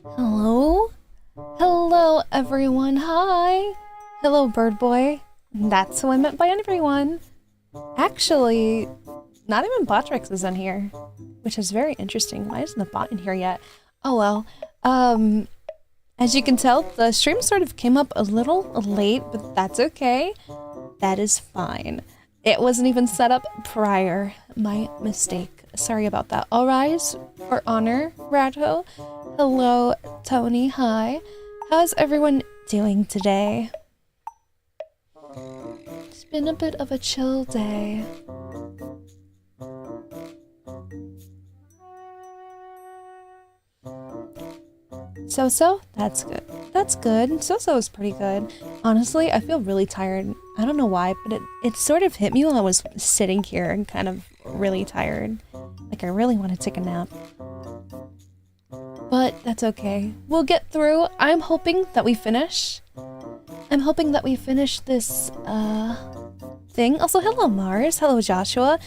Hello? Hello, everyone. Hi. Hello, bird boy. That's who I meant by everyone. Actually, not even Botrix is in here, which is very interesting. Why isn't the bot in here yet? Oh well. As you can tell, the stream sort of came up a little late, but that's okay. That is fine. It wasn't even set up prior. My mistake. Sorry about that. All rise for honor, Radho. Hello, Tony. Hi. How's everyone doing today? It's been a bit of a chill day. So? That's good. That's good. So is pretty good. Honestly, I feel really tired. I don't know why, but it sort of hit me while I was sitting here and kind of really tired. Like I really want to take a nap. But that's okay. We'll get through. I'm hoping that we finish. I'm hoping that we finish this thing. Also, hello Mars. Hello Joshua.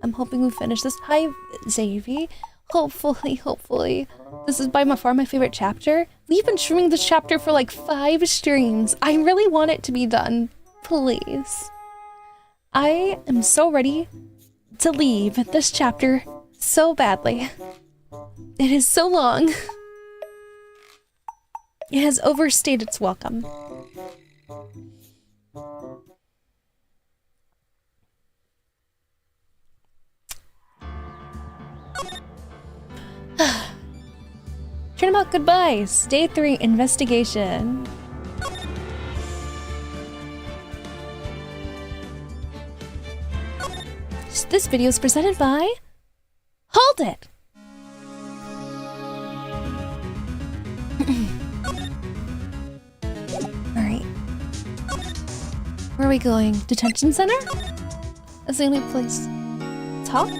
I'm hoping we finish this. Hi Xavi. Hopefully. This is by far my favorite chapter. We've been streaming this chapter for like 5 streams. I really want it to be done. Please. I am so ready to leave this chapter so badly. It is so long. It has overstayed its welcome. Turnabout goodbyes. Day 3 investigation. This video is presented by Hold It. Alright. Where are we going? Detention center? That's the only place. Talk?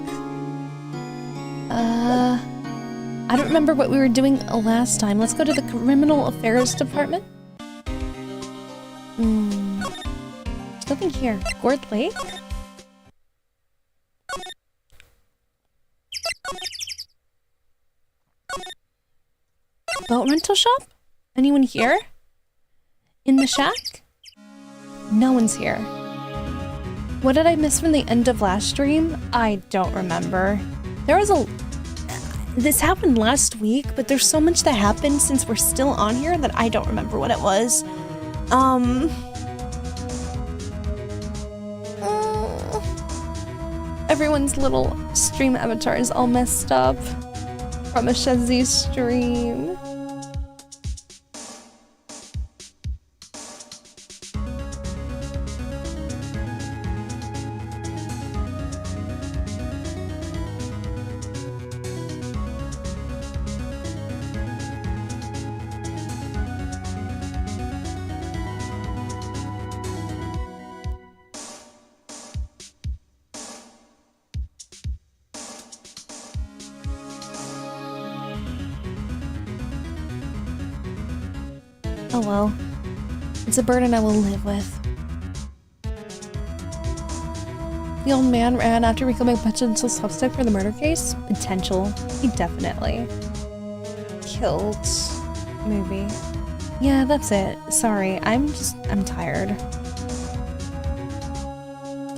I don't remember what we were doing last time. Let's go to the Criminal Affairs Department. There's nothing here. Gourd Lake? Boat rental shop? Anyone here? In the shack? No one's here. What did I miss from the end of last stream? I don't remember. There was this happened last week, but there's so much that happened since we're still on here that I don't remember what it was. Everyone's little stream avatar is all messed up from a Shazzy stream. Oh well, it's a burden I will live with. The old man ran after becoming a potential suspect for the murder case? Potential. He definitely killed. Maybe. Yeah, that's it. Sorry, I'm tired.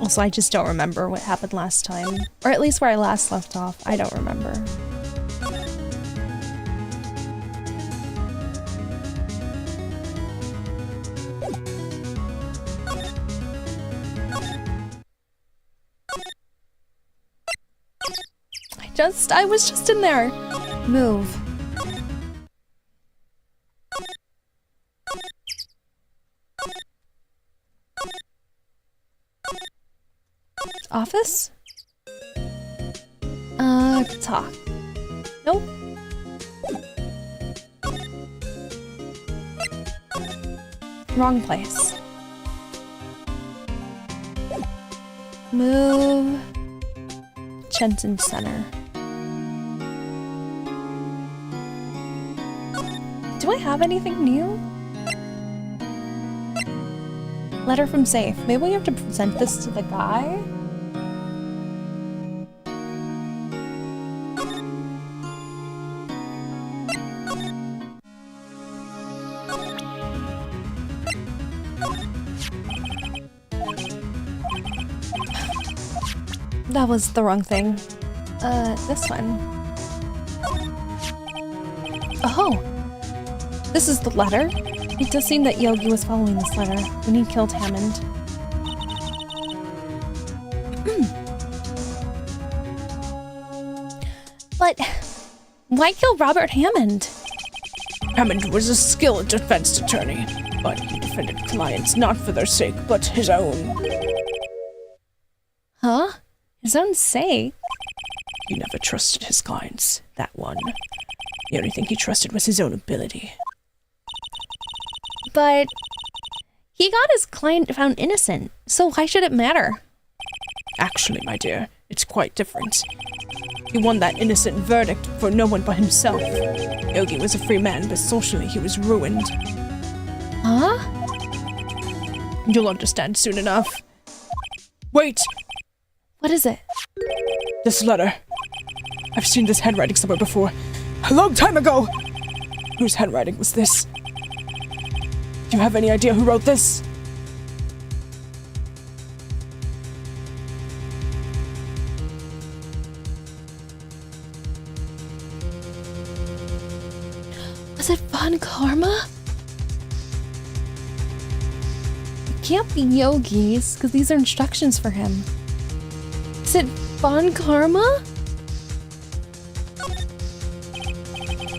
Also, I just don't remember what happened last time. Or at least where I last left off. I don't remember. I was just in there. Move. Office? Talk. Nope. Wrong place. Move. Chenton Center. Do I have anything new? Letter from Safe. Maybe we have to present this to the guy? that was the wrong thing. This one. Oh! This is the letter? It does seem that Yogi was following this letter when he killed Hammond. But why kill Robert Hammond? Hammond was a skilled defense attorney, but he defended clients not for their sake, but his own. Huh? His own sake? He never trusted his clients, that one. The only thing he trusted was his own ability. But he got his client found innocent, so why should it matter? Actually, my dear, it's quite different. He won that innocent verdict for no one but himself. Yogi was a free man, but socially he was ruined. Huh? You'll understand soon enough. Wait! What is it? This letter. I've seen this handwriting somewhere before. A long time ago! Whose handwriting was this? Do you have any idea who wrote this? Was it Von Karma? It can't be Yogi's, because these are instructions for him. Is it Von Karma?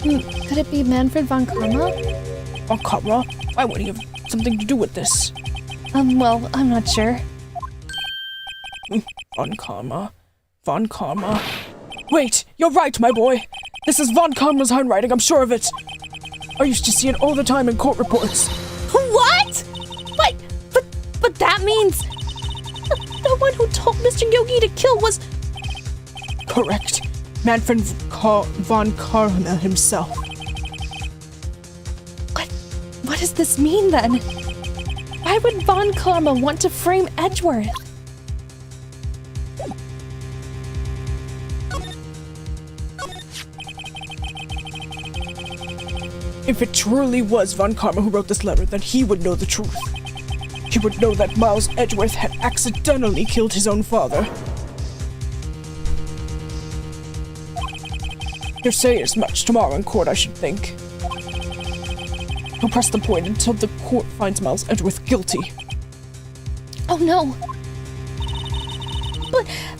Could it be Manfred Von Karma? Von Karma? Why would he have something to do with this? Well, I'm not sure. Von Karma. Von Karma. Wait, you're right, my boy. This is Von Karma's handwriting, I'm sure of it. I used to see it all the time in court reports. What? But that means the one who told Mr. Yogi to kill was... Correct. Manfred Von Karma himself. What does this mean, then? Why would Von Karma want to frame Edgeworth? If it truly was Von Karma who wrote this letter, then he would know the truth. He would know that Miles Edgeworth had accidentally killed his own father. He'll say as much tomorrow in court, I should think. He'll press the point until the court finds Miles Edgeworth guilty. Oh no!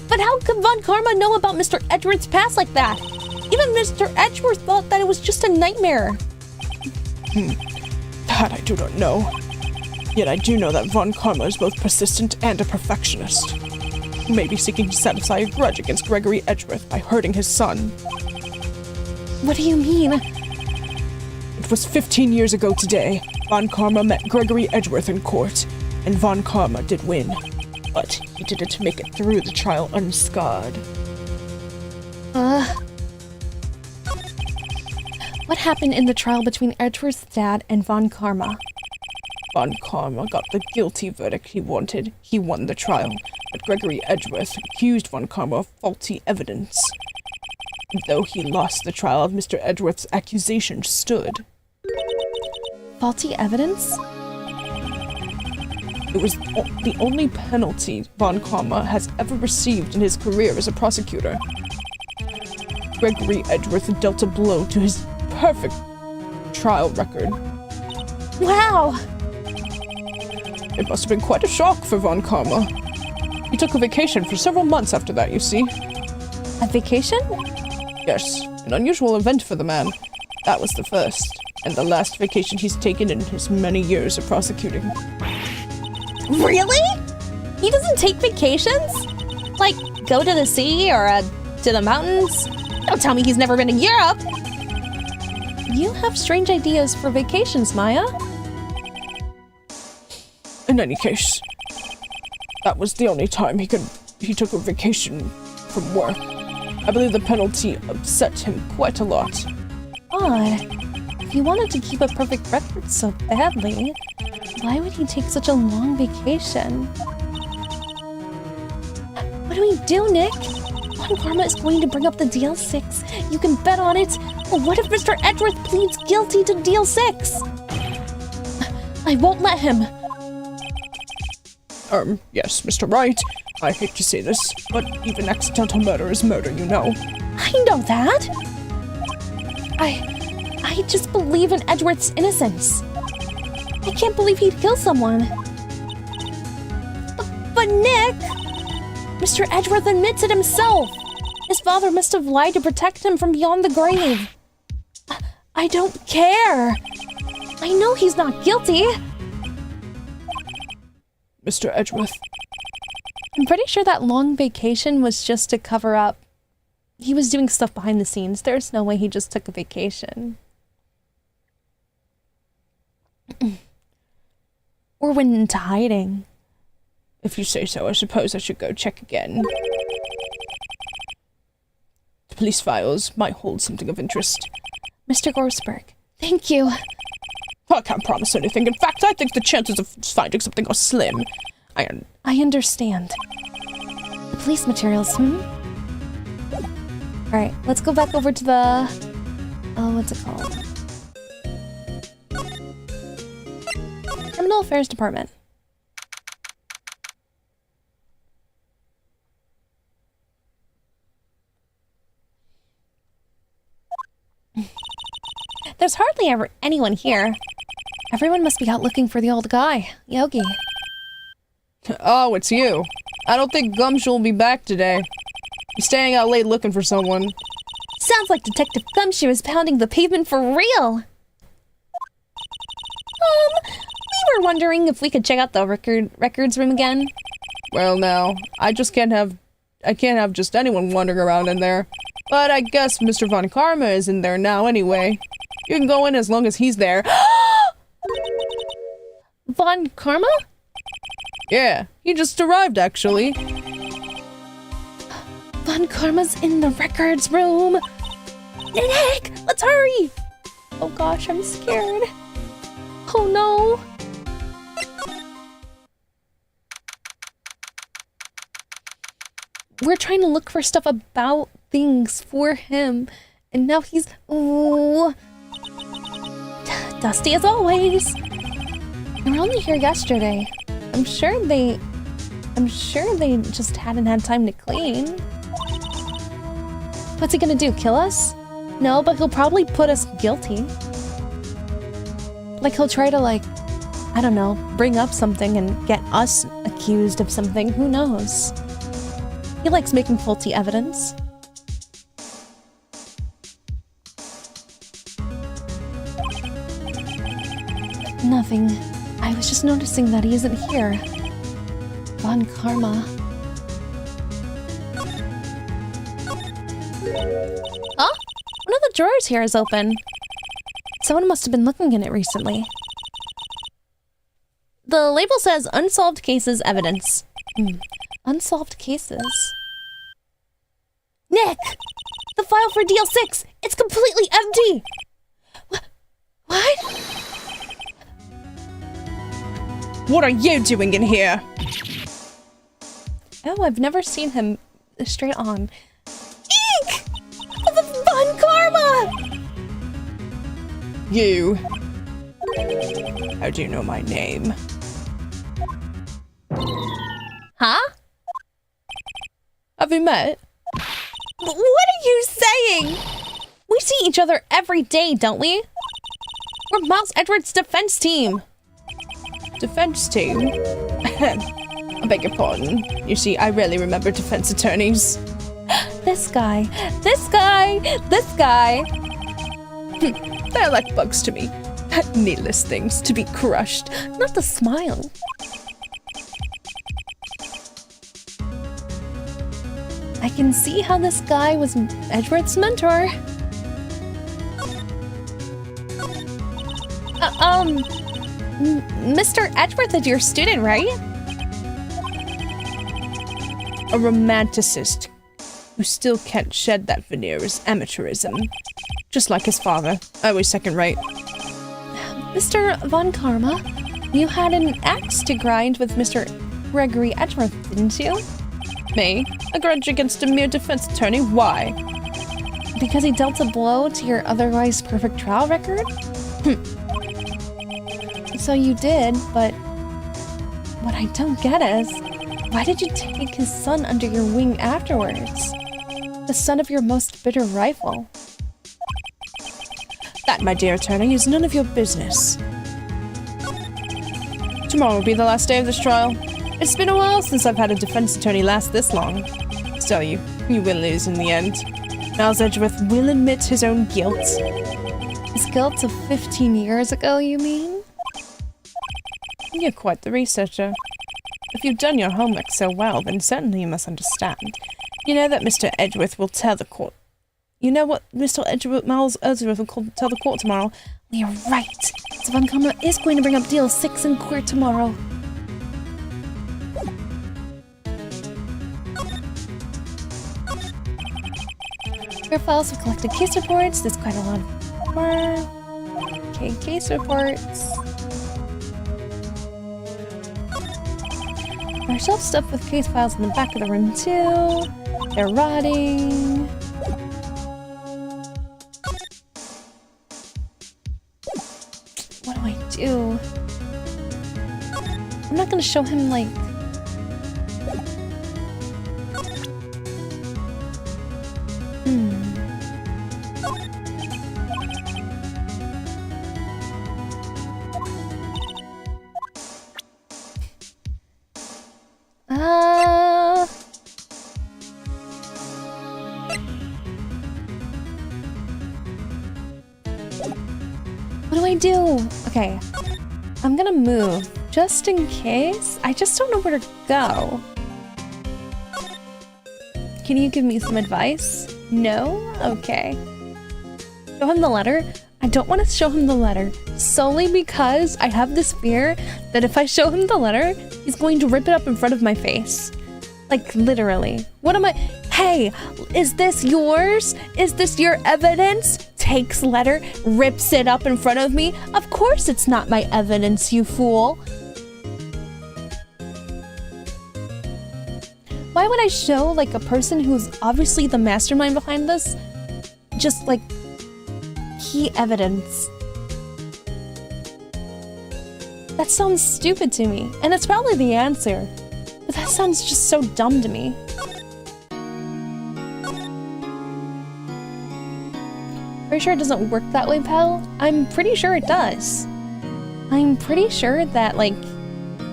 But how could Von Karma know about Mr. Edgeworth's past like that? Even Mr. Edgeworth thought that it was just a nightmare. That I do not know. Yet I do know that Von Karma is both persistent and a perfectionist. He may be seeking to satisfy a grudge against Gregory Edgeworth by hurting his son. What do you mean? It was 15 years ago today. Von Karma met Gregory Edgeworth in court, and Von Karma did win. But he didn't make it through the trial unscarred. What happened in the trial between Edgeworth's dad and Von Karma? Von Karma got the guilty verdict he wanted. He won the trial, but Gregory Edgeworth accused Von Karma of faulty evidence. And though he lost the trial, Mr. Edgeworth's accusation stood. Faulty evidence? It was the only penalty Von Karma has ever received in his career as a prosecutor. Gregory Edgeworth dealt a blow to his perfect trial record. Wow! It must have been quite a shock for Von Karma. He took a vacation for several months after that, you see. A vacation? Yes, an unusual event for the man. That was the first, and the last vacation he's taken in his many years of prosecuting. Really? He doesn't take vacations? Like, go to the sea or to the mountains? Don't tell me he's never been to Europe! You have strange ideas for vacations, Maya. In any case, that was the only time he took a vacation from work. I believe the penalty upset him quite a lot. Odd. If he wanted to keep a perfect record so badly, why would he take such a long vacation? What do we do, Nick? Von Karma is going to bring up the Deal 6. You can bet on it. But what if Mr. Edgeworth pleads guilty to Deal 6? I won't let him. Yes, Mr. Wright. I hate to say this, but even accidental murder is murder, you know. I know that. I just believe in Edward's innocence. I can't believe he'd kill someone. But Nick! Mr. Edgeworth admits it himself. His father must have lied to protect him from beyond the grave. I don't care. I know he's not guilty. Mr. Edgeworth. I'm pretty sure that long vacation was just to cover up. He was doing stuff behind the scenes. There's no way he just took a vacation. Or went into hiding. If you say so, I suppose I should go check again. The police files might hold something of interest. Mr. Gorsberg, thank you. I can't promise anything. In fact, I think the chances of finding something are slim. I understand. The police materials, Alright, let's go back over to the... what's it called? Criminal Affairs Department. There's hardly ever anyone here. Everyone must be out looking for the old guy, Yogi. Oh, it's you. I don't think Gumshoe will be back today. He's staying out late looking for someone. Sounds like Detective Gumshoe is pounding the pavement for real. We were wondering if we could check out the records room again. Well, now, I can't have just anyone wandering around in there. But I guess Mr. Von Karma is in there now anyway. You can go in as long as he's there. Von Karma? Yeah, he just arrived, actually. Von Karma's in the records room. Nick, let's hurry. Oh gosh, I'm scared. Oh no. We're trying to look for stuff about things for him, and now he's dusty as always. They were only here yesterday. I'm sure they just hadn't had time to clean. What's he gonna do, kill us? No, but he'll probably put us guilty. Like he'll try to I don't know, bring up something and get us accused of something, who knows? He likes making faulty evidence. Nothing. I was just noticing that he isn't here. Von Karma. Huh? One of the drawers here is open. Someone must have been looking in it recently. The label says unsolved cases evidence. Unsolved cases. Nick! The file for DL6! It's completely empty! What? What are you doing in here? Oh, I've never seen him straight on. Eek! Von Karma! You. How do you know my name? Huh? Have we met? What are you saying? We see each other every day, don't we? We're Miles Edwards' defense team. Defense team? I beg your pardon. You see, I rarely remember defense attorneys. This guy. This guy. This guy. They're like bugs to me. Needless things to be crushed. Not the smile. I can see how this guy was Edward's mentor. Mr. Edgeworth is your student, right? A romanticist who still can't shed that veneer is amateurism. Just like his father, always second rate. Mr. Von Karma, you had an axe to grind with Mr. Gregory Edgeworth, didn't you? Me? A grudge against a mere defense attorney? Why? Because he dealt a blow to your otherwise perfect trial record? So you did, but what I don't get is, Why did you take his son under your wing afterwards? The son of your most bitter rival. That, my dear attorney, is none of your business. Tomorrow will be the last day of this trial. It's been a while since I've had a defense attorney last this long. Still, you will lose in the end. Miles Edgeworth will admit his own guilt. His guilt of 15 years ago, you mean? You're quite the researcher. If you've done your homework so well, then certainly you must understand. You know that Mr. Edgeworth will tell the court. You know what Mr. Miles Edgeworth will tell the court tomorrow? You're right. So Von Karma is going to bring up Deal 6 in court tomorrow. Your files have collected case reports. There's quite a lot of more. Okay, case reports. Our shelf stuffed with case files in the back of the room too. They're rotting. What do I do? I'm not gonna show him like... What do I do? Okay, I'm gonna move just in case. I just don't know where to go. Can you give me some advice? No? Okay. Show him the letter. I don't want to show him the letter solely because I have this fear that if I show him the letter, he's going to rip it up in front of my face. Like, literally. What am I? Hey, is this yours? Is this your evidence? Takes letter, rips it up in front of me. Of course it's not my evidence, you fool. Why would I show, like, a person who's obviously the mastermind behind this just, like, key evidence? That sounds stupid to me, and it's probably the answer. But that sounds just so dumb to me. Pretty sure it doesn't work that way, pal? I'm pretty sure it does. I'm pretty sure that, like,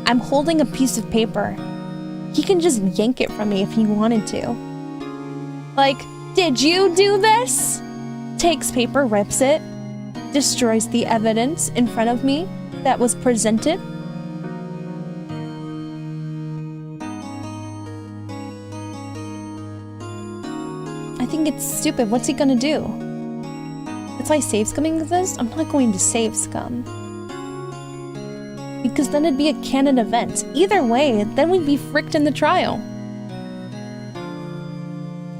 I'm holding a piece of paper. He can just yank it from me if he wanted to. Like, did you do this? Takes paper, rips it, destroys the evidence in front of me that was presented. I think it's stupid. What's he gonna do? That's why save scumming exists? I'm not going to save scum. Because then it'd be a canon event. Either way, then we'd be fricked in the trial.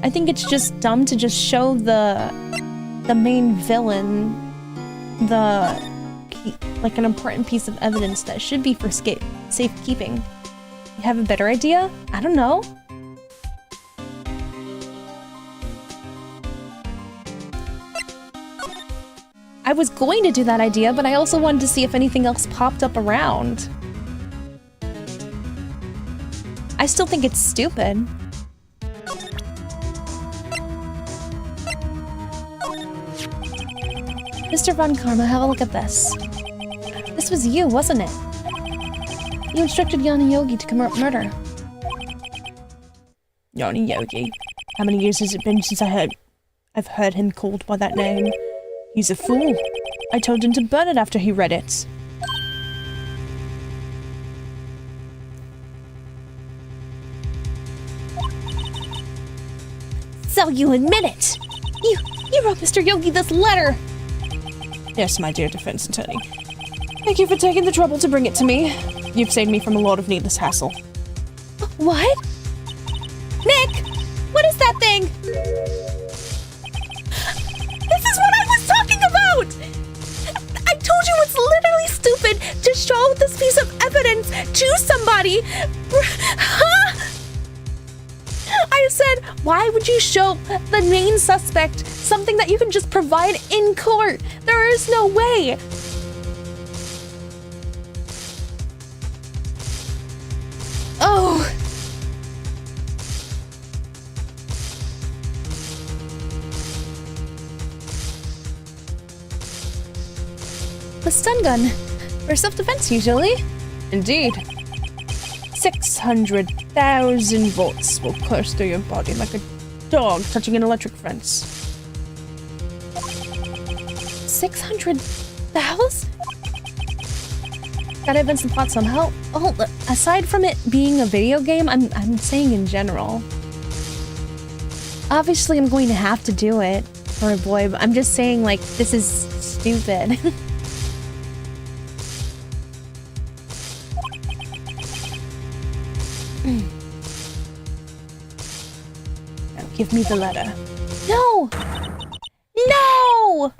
I think it's just dumb to just show the main villain like an important piece of evidence that should be for safekeeping. You have a better idea? I don't know. I was going to do that idea, but I also wanted to see if anything else popped up around. I still think it's stupid. Mr. Von Karma, have a look at this. This was you, wasn't it? You instructed Yanni Yogi to commit murder. Yanni Yogi. How many years has it been since I've heard him called by that name? He's a fool. I told him to burn it after he read it. So you admit it! You wrote Mr. Yogi this letter! Yes, my dear defense attorney. Thank you for taking the trouble to bring it to me. You've saved me from a lot of needless hassle. What? Nick! What is that thing? This is what I was talking about! I told you it's literally stupid to show this piece of evidence to somebody! Huh? I said, why would you show the main suspect something that you can just provide in court? There is no way! Oh, stun gun. For self-defense, usually. Indeed. 600,000 volts will course through your body like a dog touching an electric fence. 600,000? Gotta invent some plot somehow. Oh, aside from it being a video game, I'm saying in general. Obviously, I'm going to have to do it for a boy, but I'm just saying, like, this is stupid. Now give me the letter. No! No!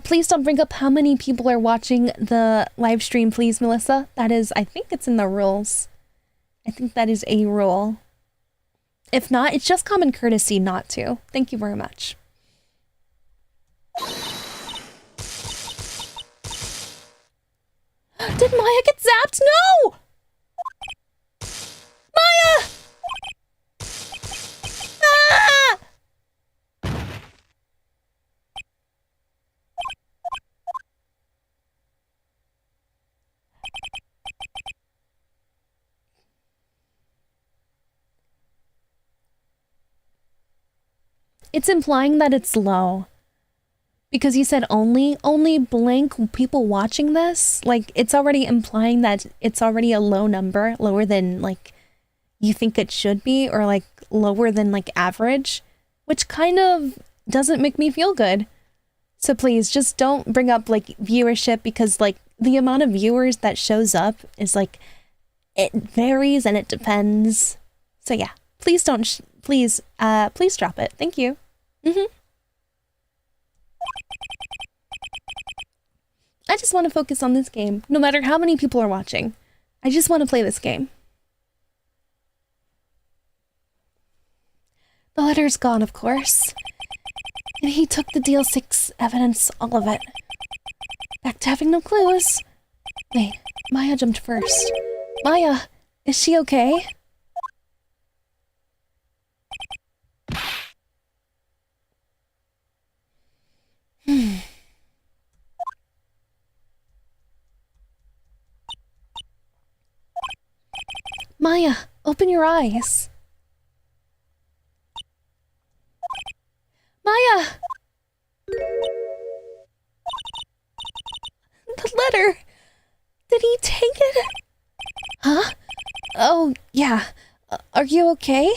Please don't bring up how many people are watching the live stream, please, Melissa. That is, I think it's in the rules. I think that is a rule. If not, it's just common courtesy not to. Thank you very much. Did Maya get zapped? No! Maya! Ah! It's implying that it's low. Because you said only blank people watching this. Like, it's already implying that it's already a low number, lower than, like, you think it should be, or, like, lower than, like, average. Which kind of doesn't make me feel good. So please, just don't bring up, like, viewership, because, like, the amount of viewers that shows up is, like, it varies and it depends. So yeah, please don't, please drop it. Thank you. I just want to focus on this game, no matter how many people are watching. I just want to play this game. The letter's gone, of course. And he took the DL6 evidence, all of it. Back to having no clues. Wait, Maya jumped first. Maya, is she okay? Maya, open your eyes. Maya! The letter! Did he take it? Huh? Oh, yeah. Are you okay?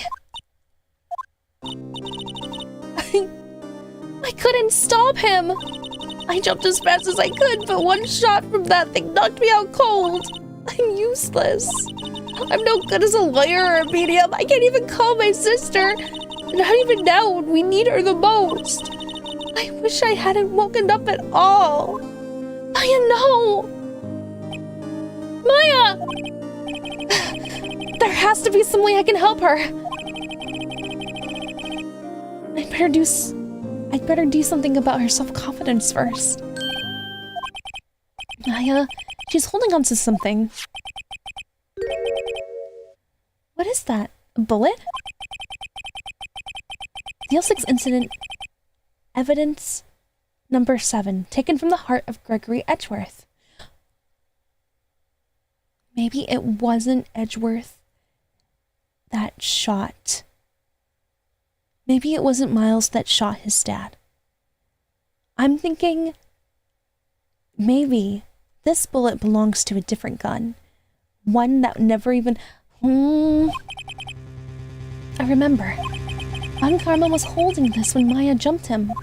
I couldn't stop him! I jumped as fast as I could, but one shot from that thing knocked me out cold. I'm useless. I'm no good as a lawyer or a medium. I can't even call my sister. Not even now when we need her the most. I wish I hadn't woken up at all. Maya, no! Maya! There has to be some way I can help her. I'd better do something about her self-confidence first. Maya, she's holding on to something. What is that? A bullet? DL6 incident evidence number 7, taken from the heart of Gregory Edgeworth. Maybe it wasn't Edgeworth that shot. Maybe it wasn't Miles that shot his dad. I'm thinking maybe this bullet belongs to a different gun. One that never even... I remember. Von Karma was holding this when Maya jumped him.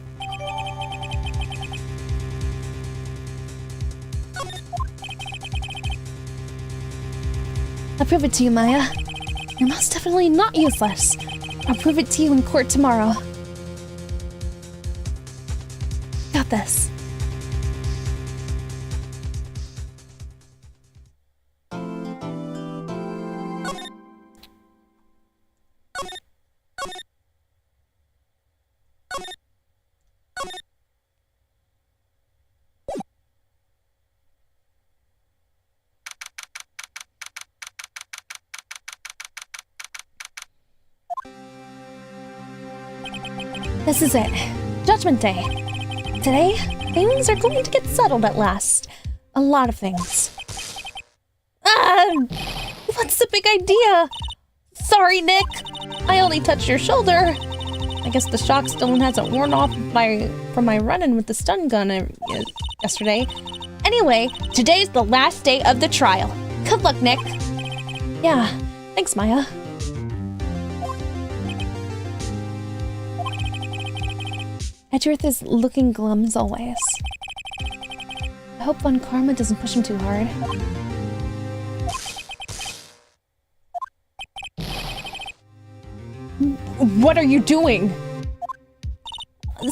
I'll prove it to you, Maya. You're most definitely not useless. I'll prove it to you in court tomorrow. Got this. This is it. Judgment Day. Today, things are going to get settled at last. A lot of things. What's the big idea? Sorry, Nick. I only touched your shoulder. I guess the shock still hasn't worn off from my run-in with the stun gun yesterday. Anyway, today's the last day of the trial. Good luck, Nick. Yeah, thanks, Maya. Edgeworth is looking glum as always. I hope Von Karma doesn't push him too hard. What are you doing? I'm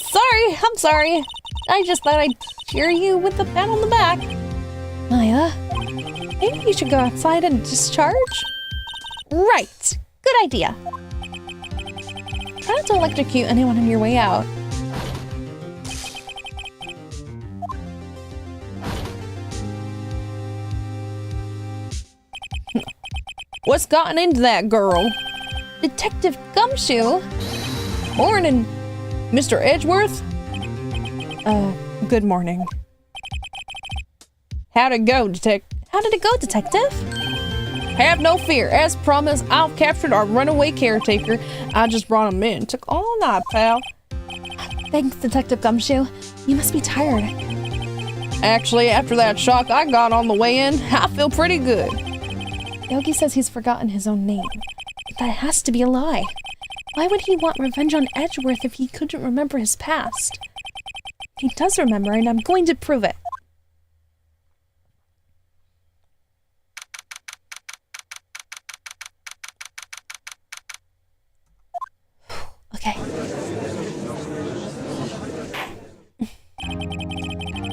sorry. I just thought I'd cheer you with a pat on the back. Maya, maybe you should go outside and discharge? Right. Good idea. Try not to electrocute anyone on your way out. What's gotten into that girl? Detective Gumshoe? Morning, Mr. Edgeworth. Good morning. How'd it go, How did it go, Detective? Have no fear. As promised, I've captured our runaway caretaker. I just brought him in. Took all night, pal. Thanks, Detective Gumshoe. You must be tired. Actually, after that shock I got on the way in, I feel pretty good. Yogi says he's forgotten his own name. But that has to be a lie. Why would he want revenge on Edgeworth if he couldn't remember his past? He does remember, and I'm going to prove it. Okay.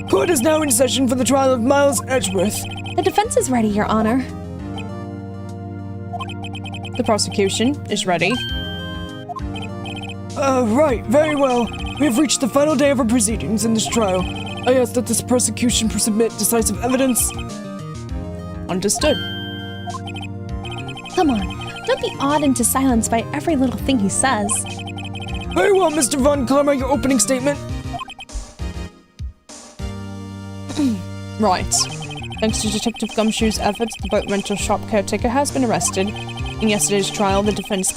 Court is now in session for the trial of Miles Edgeworth. The defense is ready, Your Honor. The prosecution is ready. Right, very well. We have reached the final day of our proceedings in this trial. I ask that this prosecution submit decisive evidence. Understood. Come on, don't be awed into silence by every little thing he says. Very well, Mr. Von Karma, your opening statement. Right. Thanks to Detective Gumshoe's efforts, the boat rental shop caretaker has been arrested. In yesterday's trial, the defense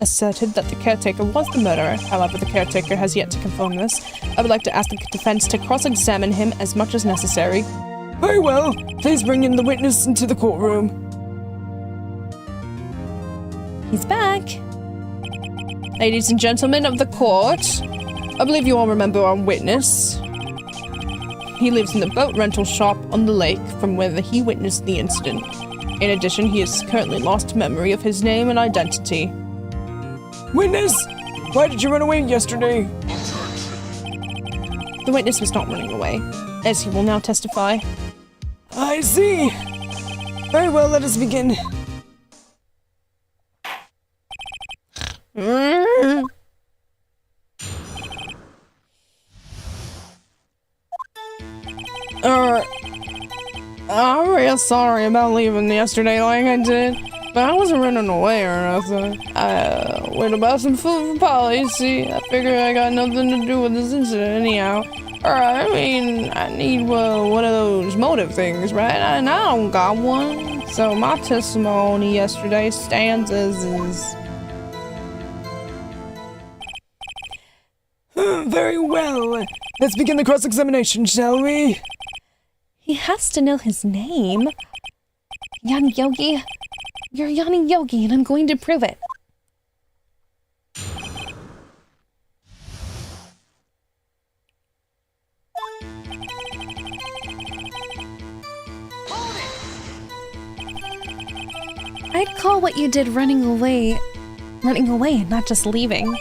asserted that the caretaker was the murderer. However, the caretaker has yet to confirm this. I would like to ask the defense to cross-examine him as much as necessary. Very well. Please bring in the witness into the courtroom. He's back. Ladies and gentlemen of the court, I believe you all remember our witness. He lives in the boat rental shop on the lake from where he witnessed the incident. In addition, he has currently lost memory of his name and identity. Witness! Why did you run away yesterday? The witness was not running away, as he will now testify. I see. Very well, let us begin. I'm real sorry about leaving yesterday like I did, but I wasn't running away or nothing. I went to buy some food for Polly, see? I figured I got nothing to do with this incident anyhow. I mean, I need one of those motive things, right? And I don't got one. So my testimony yesterday stands as is. Very well. Let's begin the cross-examination, shall we? He has to know his name. Yanni Yogi. You're Yanni Yogi, and I'm going to prove it. I'd call what you did running away, and not just leaving.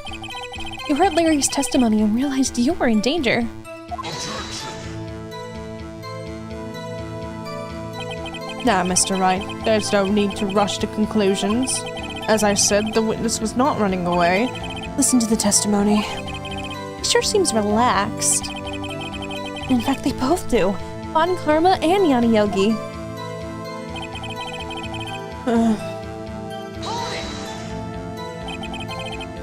You heard Larry's testimony and realized you were in danger. Nah, Mr. Wright, there's no need to rush to conclusions. As I said, the witness was not running away. Listen to the testimony. He sure seems relaxed. In fact, they both do. Von Karma and Yanni Yogi.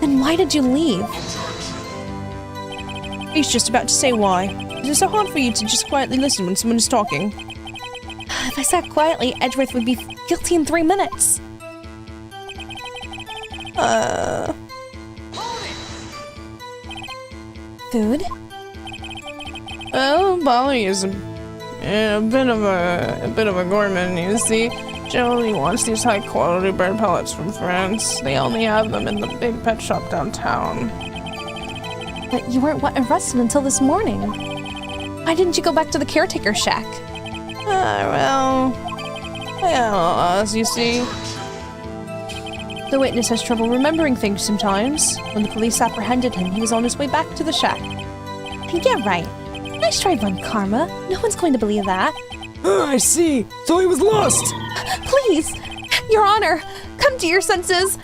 Then why did you leave? He's just about to say why. Is it so hard for you to just quietly listen when someone is talking? If I sat quietly, Edgeworth would be guilty in 3 minutes. Food? Well, Molly is a bit of a gourmand, you see. She only wants these high-quality bird pellets from France. They only have them in the big pet shop downtown. But you weren't arrested until this morning. Why didn't you go back to the caretaker shack? Well, as you see. The witness has trouble remembering things sometimes. When the police apprehended him, he was on his way back to the shack. Yeah, right. Nice try, Von Karma. No one's going to believe that. I see. So he was lost. Please, Your Honor, come to your senses.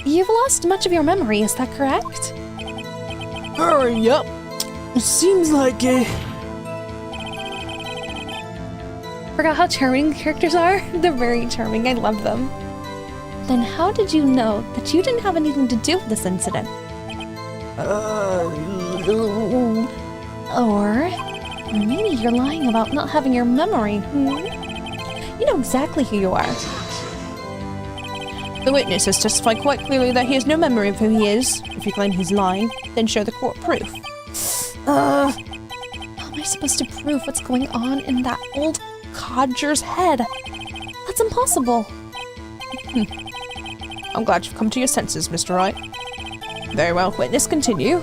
You've lost much of your memory, is that correct? Yep. It seems like it. Forgot how charming characters are? They're very charming, I love them. Then how did you know that you didn't have anything to do with this incident? Or maybe you're lying about not having your memory, You know exactly who you are. The witness has testified quite clearly that he has no memory of who he is. If you claim he's lying, then show the court proof. How am I supposed to prove what's going on in that old codger's head? That's impossible. I'm glad you've come to your senses, Mr. Wright. Very well, witness, continue.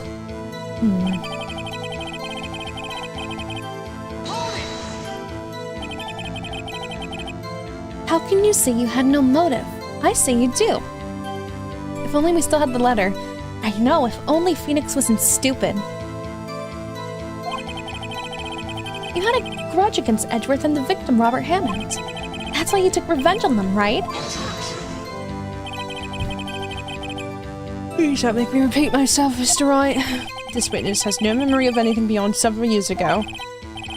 How can you say you had no motive? I say you do. If only we still had the letter. I know, if only Phoenix wasn't stupid. You had a grudge against Edgeworth and the victim, Robert Hammond. That's why you took revenge on them, right? Please don't make me repeat myself, Mr. Wright. This witness has no memory of anything beyond several years ago.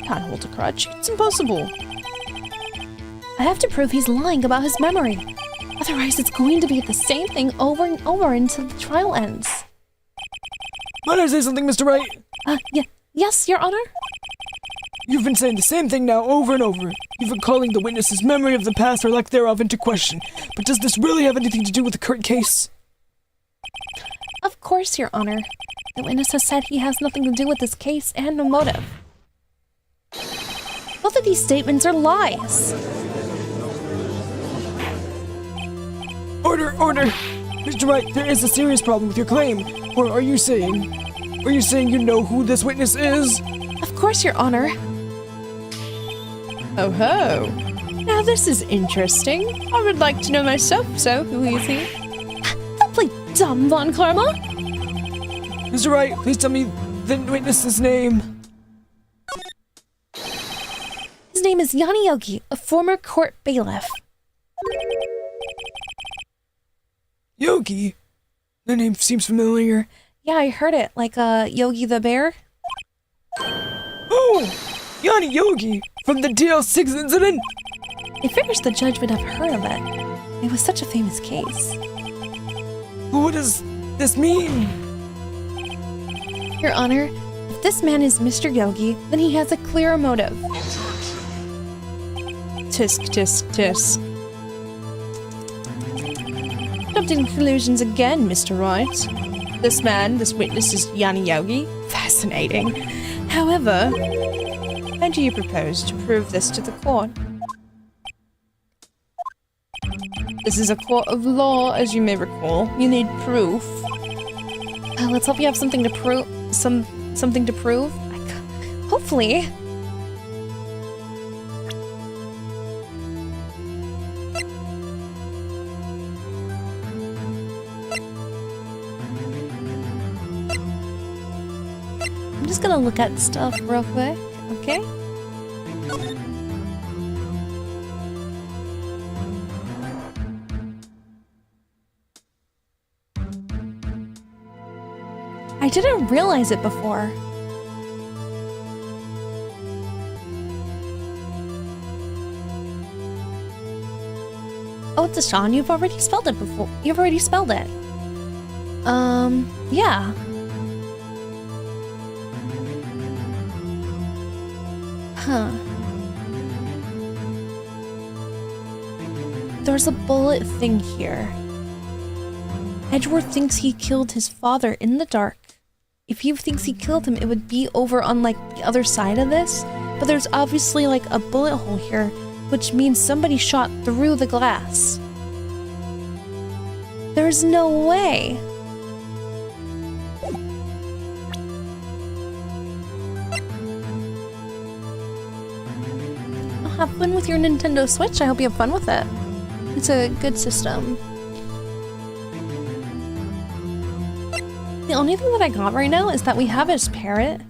Can't hold a grudge. It's impossible. I have to prove he's lying about his memory. Otherwise, it's going to be the same thing over and over until the trial ends. Might I say something, Mr. Wright? Yes, Your Honor? You've been saying the same thing now over and over. You've been calling the witness's memory of the past or lack thereof into question. But does this really have anything to do with the current case? Of course, Your Honor. The witness has said he has nothing to do with this case and no motive. Both of these statements are lies. Order! Mr. Wright, there is a serious problem with your claim. Or are you saying you know who this witness is? Of course, Your Honor. Oh ho! Now this is interesting. I would like to know myself, so who is he? Don't play dumb, Von Karma. Mr. Wright, please tell me the witness's name. His name is Yanni Yogi, a former court bailiff. Yogi? The name seems familiar. Yeah, I heard it, like Yogi the Bear. Oh! Yanni Yogi! From the DL6 incident? I figured the judge would have heard of it. It was such a famous case. What does this mean? Your Honor, if this man is Mr. Yogi, then he has a clear motive. Tisk, tisk, tisk. Jumped in conclusions again, Mr. Wright. This witness is Yanni Yogi. Fascinating. However, how do you propose to prove this to the court? This is a court of law, as you may recall. You need proof. Let's hope you have something to prove. Something to prove. Hopefully. I'm just gonna look at stuff real quick, okay? I didn't realize it before. Oh, it's a Sean. You've already spelled it before. You've already spelled it. Yeah. Huh. There's a bullet thing here. Edgeworth thinks he killed his father in the dark. If he thinks he killed him, it would be over on, like, the other side of this. But there's obviously, like, a bullet hole here, which means somebody shot through the glass. There's no way. Oh, have fun with your Nintendo Switch. I hope you have fun with it. It's a good system. The only thing that I got right now is that we have his parrot,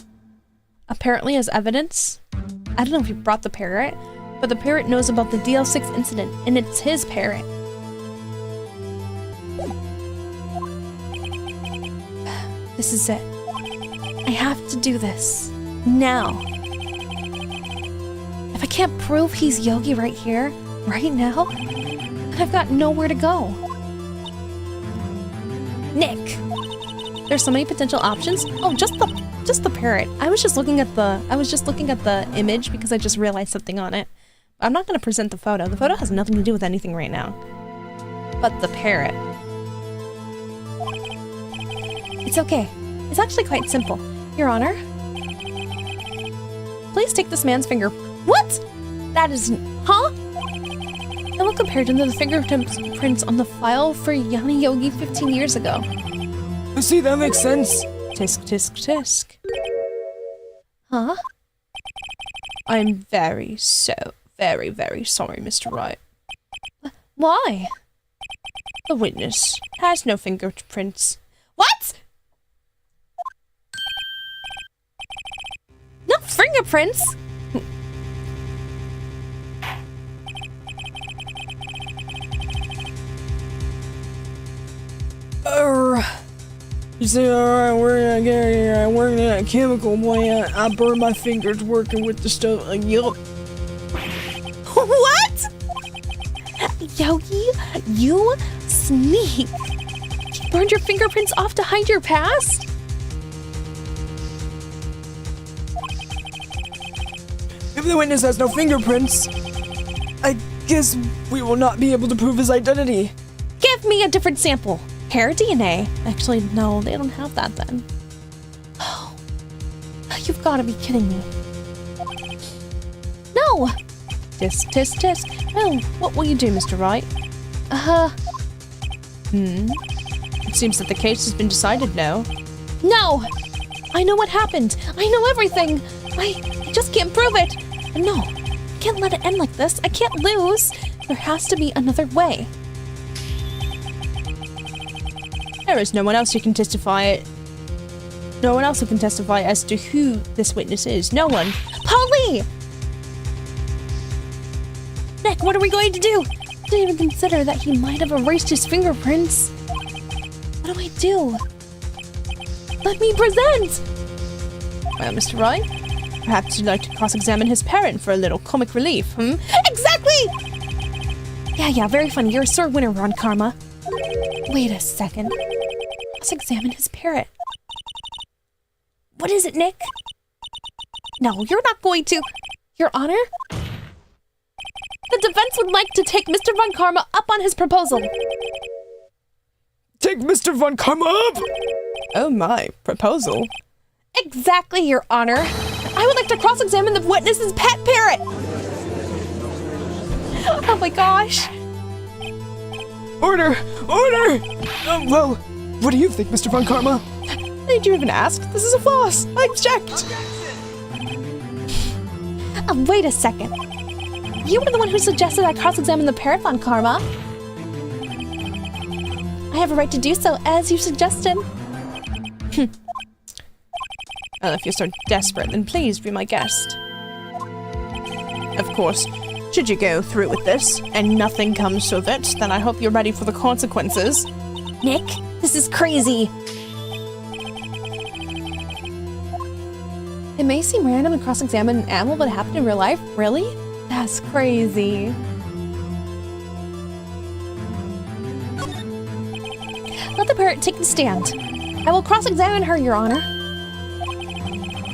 apparently as evidence. I don't know if he brought the parrot, but the parrot knows about the DL6 incident, and it's his parrot. This is it. I have to do this. Now. If I can't prove he's Yogi right here, right now, then I've got nowhere to go. Nick! There's so many potential options. Oh, just the parrot. I was just looking at the image because I just realized something on it. I'm not gonna present the photo. The photo has nothing to do with anything right now. But the parrot. It's okay. It's actually quite simple. Your Honor. Please take this man's finger. What? That is, huh? I will compare them to the fingerprints on the file for Yanni Yogi 15 years ago. See, that makes sense. Tisk, tisk, tisk. Huh? I'm very, very sorry, Mr. Wright. Why? The witness has no fingerprints. What? No fingerprints? You say, alright, we're gonna get here. I work in a chemical plant. I burn my fingers working with the stuff. Like, yup. What? Yogi, you sneak. You burned your fingerprints off to hide your past? If the witness has no fingerprints, I guess we will not be able to prove his identity. Give me a different sample. Hair DNA. Actually, no, they don't have that then. Oh, you've got to be kidding me. No! Tisk, tisk, tisk. Well, what will you do, Mr. Wright? It seems that the case has been decided now. No! I know what happened. I know everything. I just can't prove it. No, I can't let it end like this. I can't lose. There has to be another way. There is no one else who can testify. No one else who can testify as to who this witness is. No one. Polly! Nick, what are we going to do? I didn't even consider that he might have erased his fingerprints. What do I do? Let me present! Well, Mr. Wright, perhaps you'd like to cross-examine his parent for a little comic relief, Exactly! Yeah, very funny. You're a sore winner, Ron Karma. Wait a second. Let's examine his parrot. What is it, Nick? No, you're not going to. Your Honor? The defense would like to take Mr. Von Karma up on his proposal. Take Mr. Von Karma up! Oh my, proposal? Exactly, Your Honor. I would like to cross-examine the witness's pet parrot. Oh my gosh. Order! Order! Well, what do you think, Mr. Von Karma? Did you even ask? This is a farce. I object. Wait a second. You were the one who suggested I cross-examine the parrot, Von Karma. I have a right to do so, as you suggested. Well, if you're so desperate, then please be my guest. Of course, should you go through with this, and nothing comes of it, then I hope you're ready for the consequences. Nick, this is crazy. It may seem random to cross-examine an animal, but it happened in real life? Really? That's crazy. Let the parrot take the stand. I will cross-examine her, Your Honor.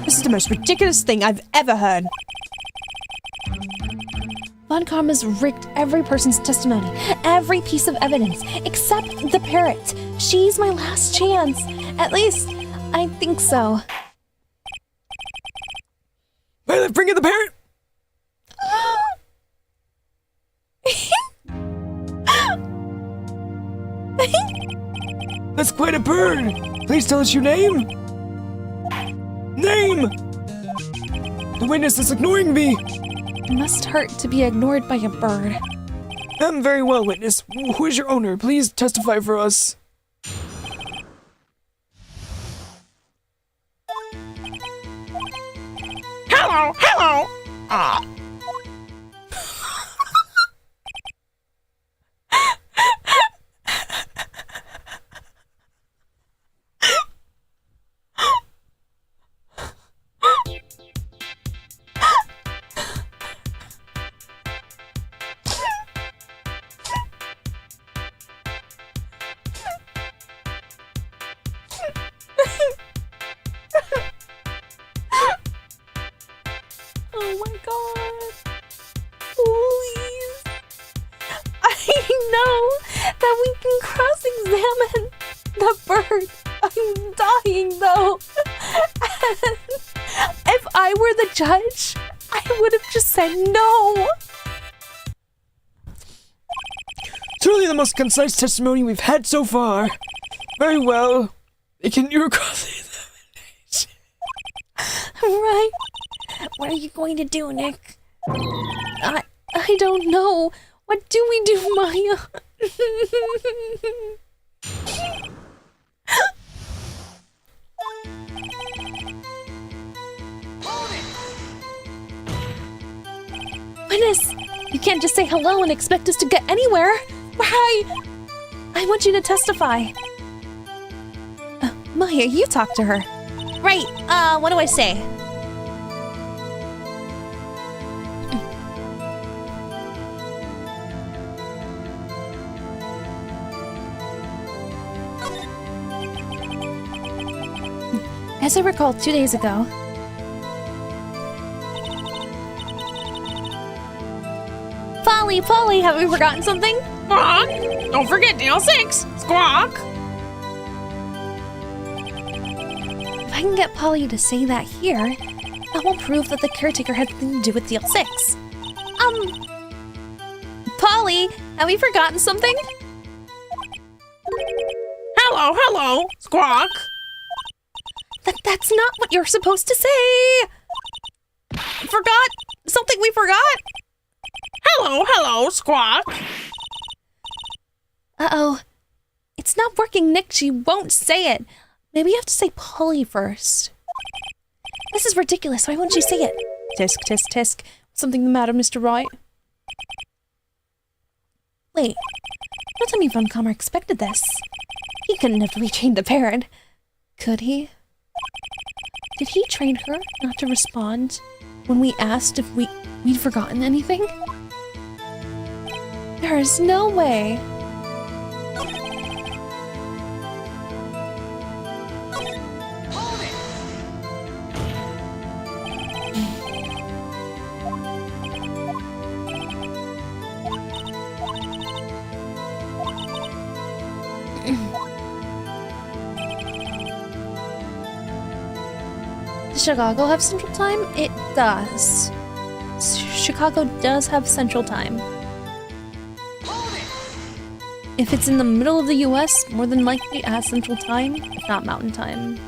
This is the most ridiculous thing I've ever heard. Von Karma's rigged every person's testimony, every piece of evidence, except the parrot. She's my last chance. At least, I think so. Violet, bring in the parrot! That's quite a bird! Please tell us your name! Name! The witness is ignoring me! It must hurt to be ignored by a bird. Very well, witness. Who is your owner? Please testify for us. Hello! Oh my god. Please. I know that we can cross-examine the bird. I'm dying though. And if I were the judge, I would have just said no. Truly the most concise testimony we've had so far. Very well. Begin your cross-examination. Right. What are you going to do, Nick? I don't know. What do we do, Maya? Witness, you can't just say hello and expect us to get anywhere. Right. I want you to testify. Maya, you talk to her. Right. What do I say? As I recall 2 days ago, Polly, have we forgotten something? Squawk! Don't forget DL6! Squawk! If I can get Polly to say that here, that will prove that the caretaker had something to do with DL6. Polly, have we forgotten something? Hello! Squawk! That's not what you're supposed to say! Forgot? Something we forgot? Hello, Squawk! Uh-oh. It's not working, Nick. She won't say it. Maybe you have to say Polly first. This is ridiculous. Why won't you say it? Tisk, tisk, tisk. Something the matter, Mr. Wright? Wait. Don't tell me Von Kammer expected this. He couldn't have retrained the parrot. Could he? Did he train her not to respond when we asked if we'd forgotten anything? There is no way. Does Chicago have Central Time? It does. Chicago does have Central Time. If it's in the middle of the US, more than likely it has Central Time, if not Mountain Time.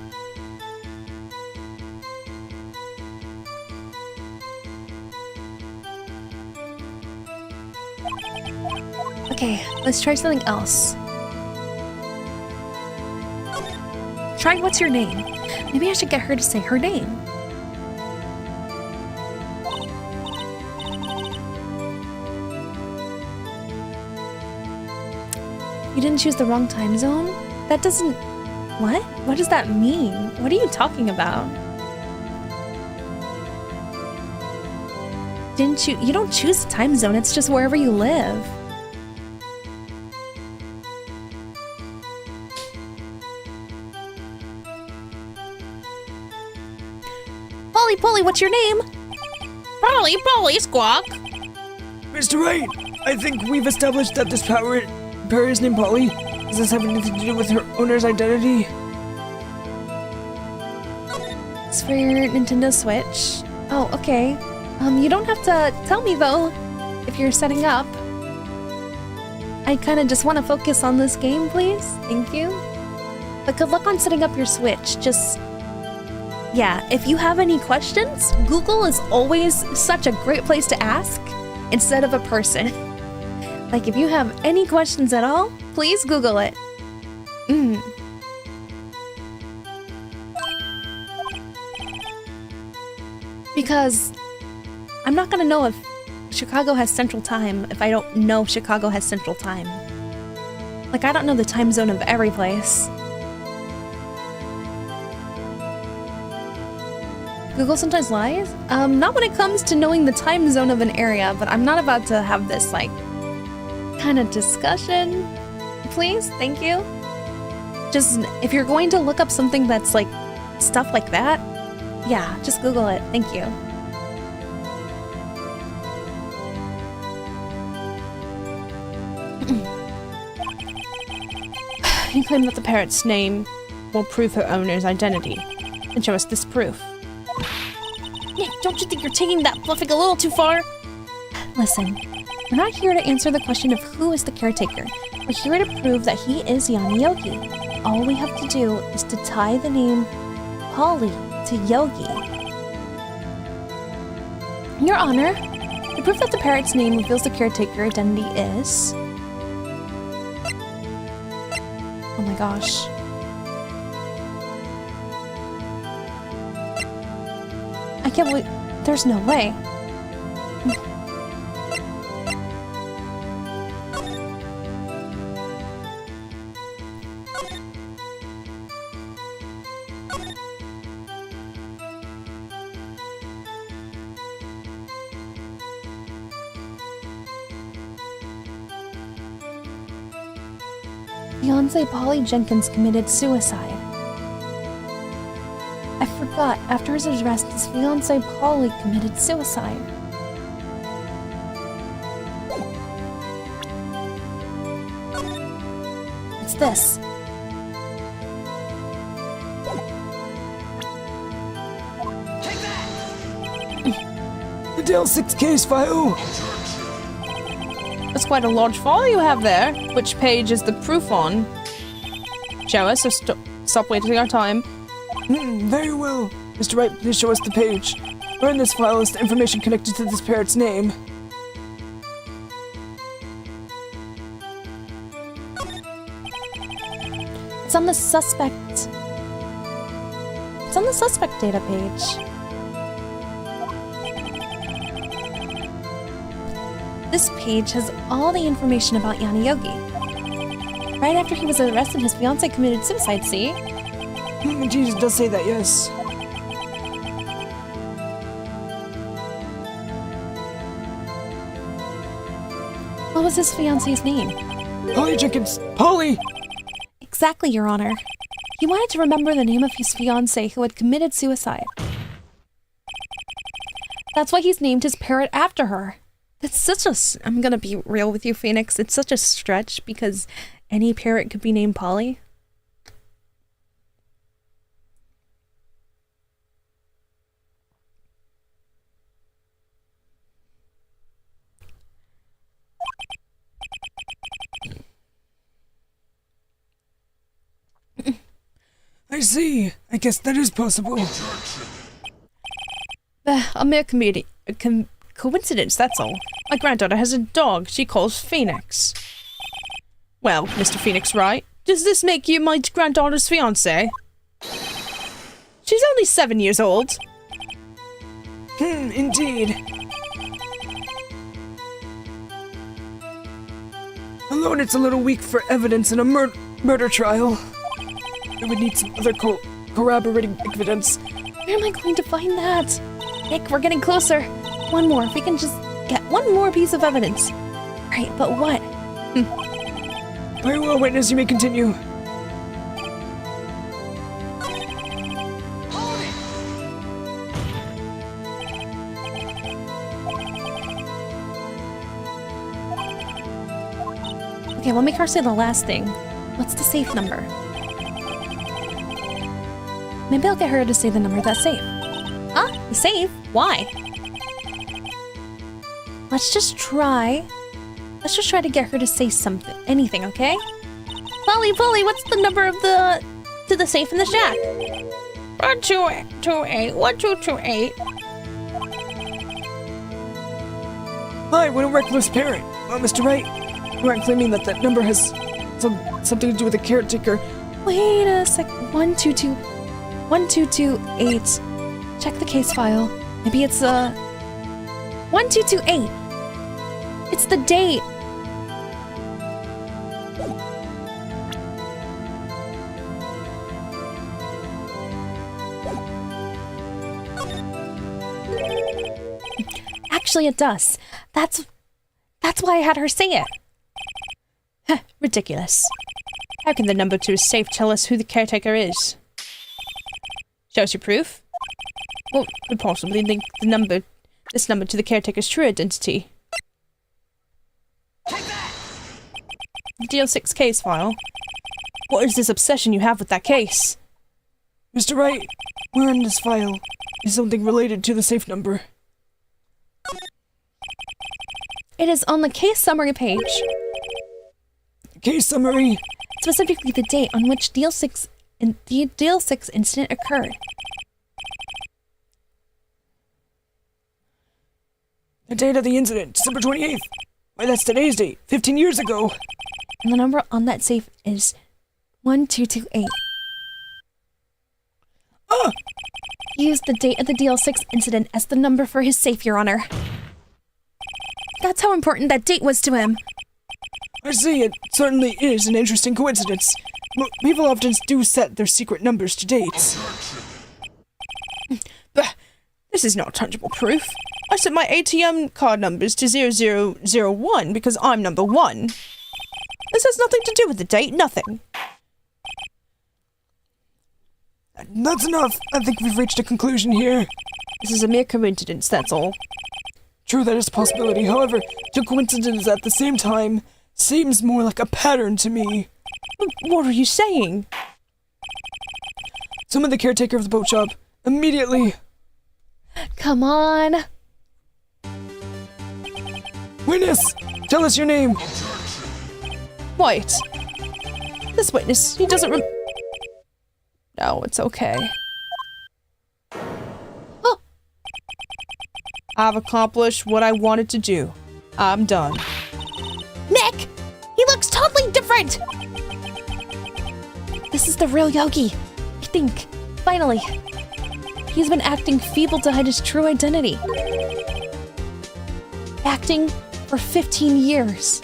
Okay, let's try something else. Try what's your name? Maybe I should get her to say her name. You didn't choose the wrong time zone? That doesn't... What? What does that mean? What are you talking about? Didn't you... You don't choose the time zone, it's just wherever you live. Polly, Polly, what's your name? Polly, Polly, Squawk. Mr. Wright, I think we've established that this power is named Polly. Does this have anything to do with her owner's identity? It's for your Nintendo Switch. Oh, okay. You don't have to tell me though, if you're setting up. I kind of just want to focus on this game, please. Thank you. But good luck on setting up your Switch. Just, yeah, if you have any questions, Google is always such a great place to ask instead of a person. Like, if you have any questions at all, please Google it. Because I'm not gonna know if Chicago has Central Time if I don't know Chicago has Central Time. Like, I don't know the time zone of every place. Google sometimes lies? Not when it comes to knowing the time zone of an area, but I'm not about to have this, like, kind of discussion. Please? Thank you. Just, if you're going to look up something that's, like, stuff like that, yeah, just Google it. Thank you. You claim that the parrot's name will prove her owner's identity. And show us this proof. Nick, don't you think you're taking that bluffing a little too far? Listen, we're not here to answer the question of who is the caretaker. We're here to prove that he is Yanni Yogi. All we have to do is to tie the name Polly to Yogi. Your Honor, the proof that the parrot's name reveals the caretaker identity is... Oh my gosh. I can't believe... There's no way. Fiancé Polly Jenkins committed suicide. I forgot, after his arrest, his fiancée Polly committed suicide. It's this. The Dale 6 case file! That's quite a large file you have there. Which page is the proof on? Show us, or stop wasting our time. Very well. Mr. Wright, please show us the page. Where in this file is the information connected to this parrot's name? It's on the suspect... It's on the suspect data page. This page has all the information about Yanni Yogi. Right after he was arrested, his fiancée committed suicide, see? Jesus does say that, yes. What was his fiancée's name? Polly Jenkins! Polly! Exactly, Your Honor. He wanted to remember the name of his fiancée who had committed suicide. That's why he's named his parrot after her. That's such a... I'm gonna be real with you, Phoenix. It's such a stretch because any parrot could be named Polly. I see. I guess that is possible. A mere coincidence, that's all. My granddaughter has a dog she calls Phoenix. Well, Mr. Phoenix Wright, does this make you my granddaughter's fiancé? She's only 7 years old. Indeed. Alone, it's a little weak for evidence in a murder trial. We would need some other corroborating evidence. Where am I going to find that? Nick, we're getting closer. One more. If we can just get one more piece of evidence. Right, but what? Very well, witness, you may continue. Okay, let me first say the last thing. What's the safe number? Maybe I'll get her to say the number of that safe. Huh? The safe? Why? Let's just try to get her to say something, anything, okay? Polly, what's the number of the safe in the shack? 1228, 1228. Hi, what a reckless parent. Well, Mr. Wright, you aren't claiming that that number has something to do with the caretaker. Wait a sec. 1228. Check the case file. Maybe it's 1228. It's the date. Actually, it does. That's why I had her say it. Heh, ridiculous. How can the number to his safe tell us who the caretaker is? Show us your proof? What could possibly link this number to the caretaker's true identity? DL6 case file. What is this obsession you have with that case? Mr. Wright, where in this file is something related to the safe number? It is on the case summary page. Case summary. Specifically the date on which the DL6 incident occurred. The date of the incident, December 28th. Why, that's today's date, 15 years ago. And the number on that safe is 1228. Ah! Use the date of the DL6 incident as the number for his safe, Your Honor. That's how important that date was to him. I see, it certainly is an interesting coincidence. People often do set their secret numbers to dates. Bah, this is not tangible proof. I set my ATM card numbers to 0001 because I'm number 1. This has nothing to do with the date, nothing. That's enough. I think we've reached a conclusion here. This is a mere coincidence, that's all. True, that is a possibility. However, two coincidences at the same time seems more like a pattern to me. What are you saying? Summon the caretaker of the boat shop immediately. Come on. Witness, tell us your name. Wait. This witness, he doesn't No, it's okay. Oh. I've accomplished what I wanted to do. I'm done. Nick! He looks totally different! This is the real Yogi. I think. Finally. He's been acting feeble to hide his true identity. Acting for 15 years.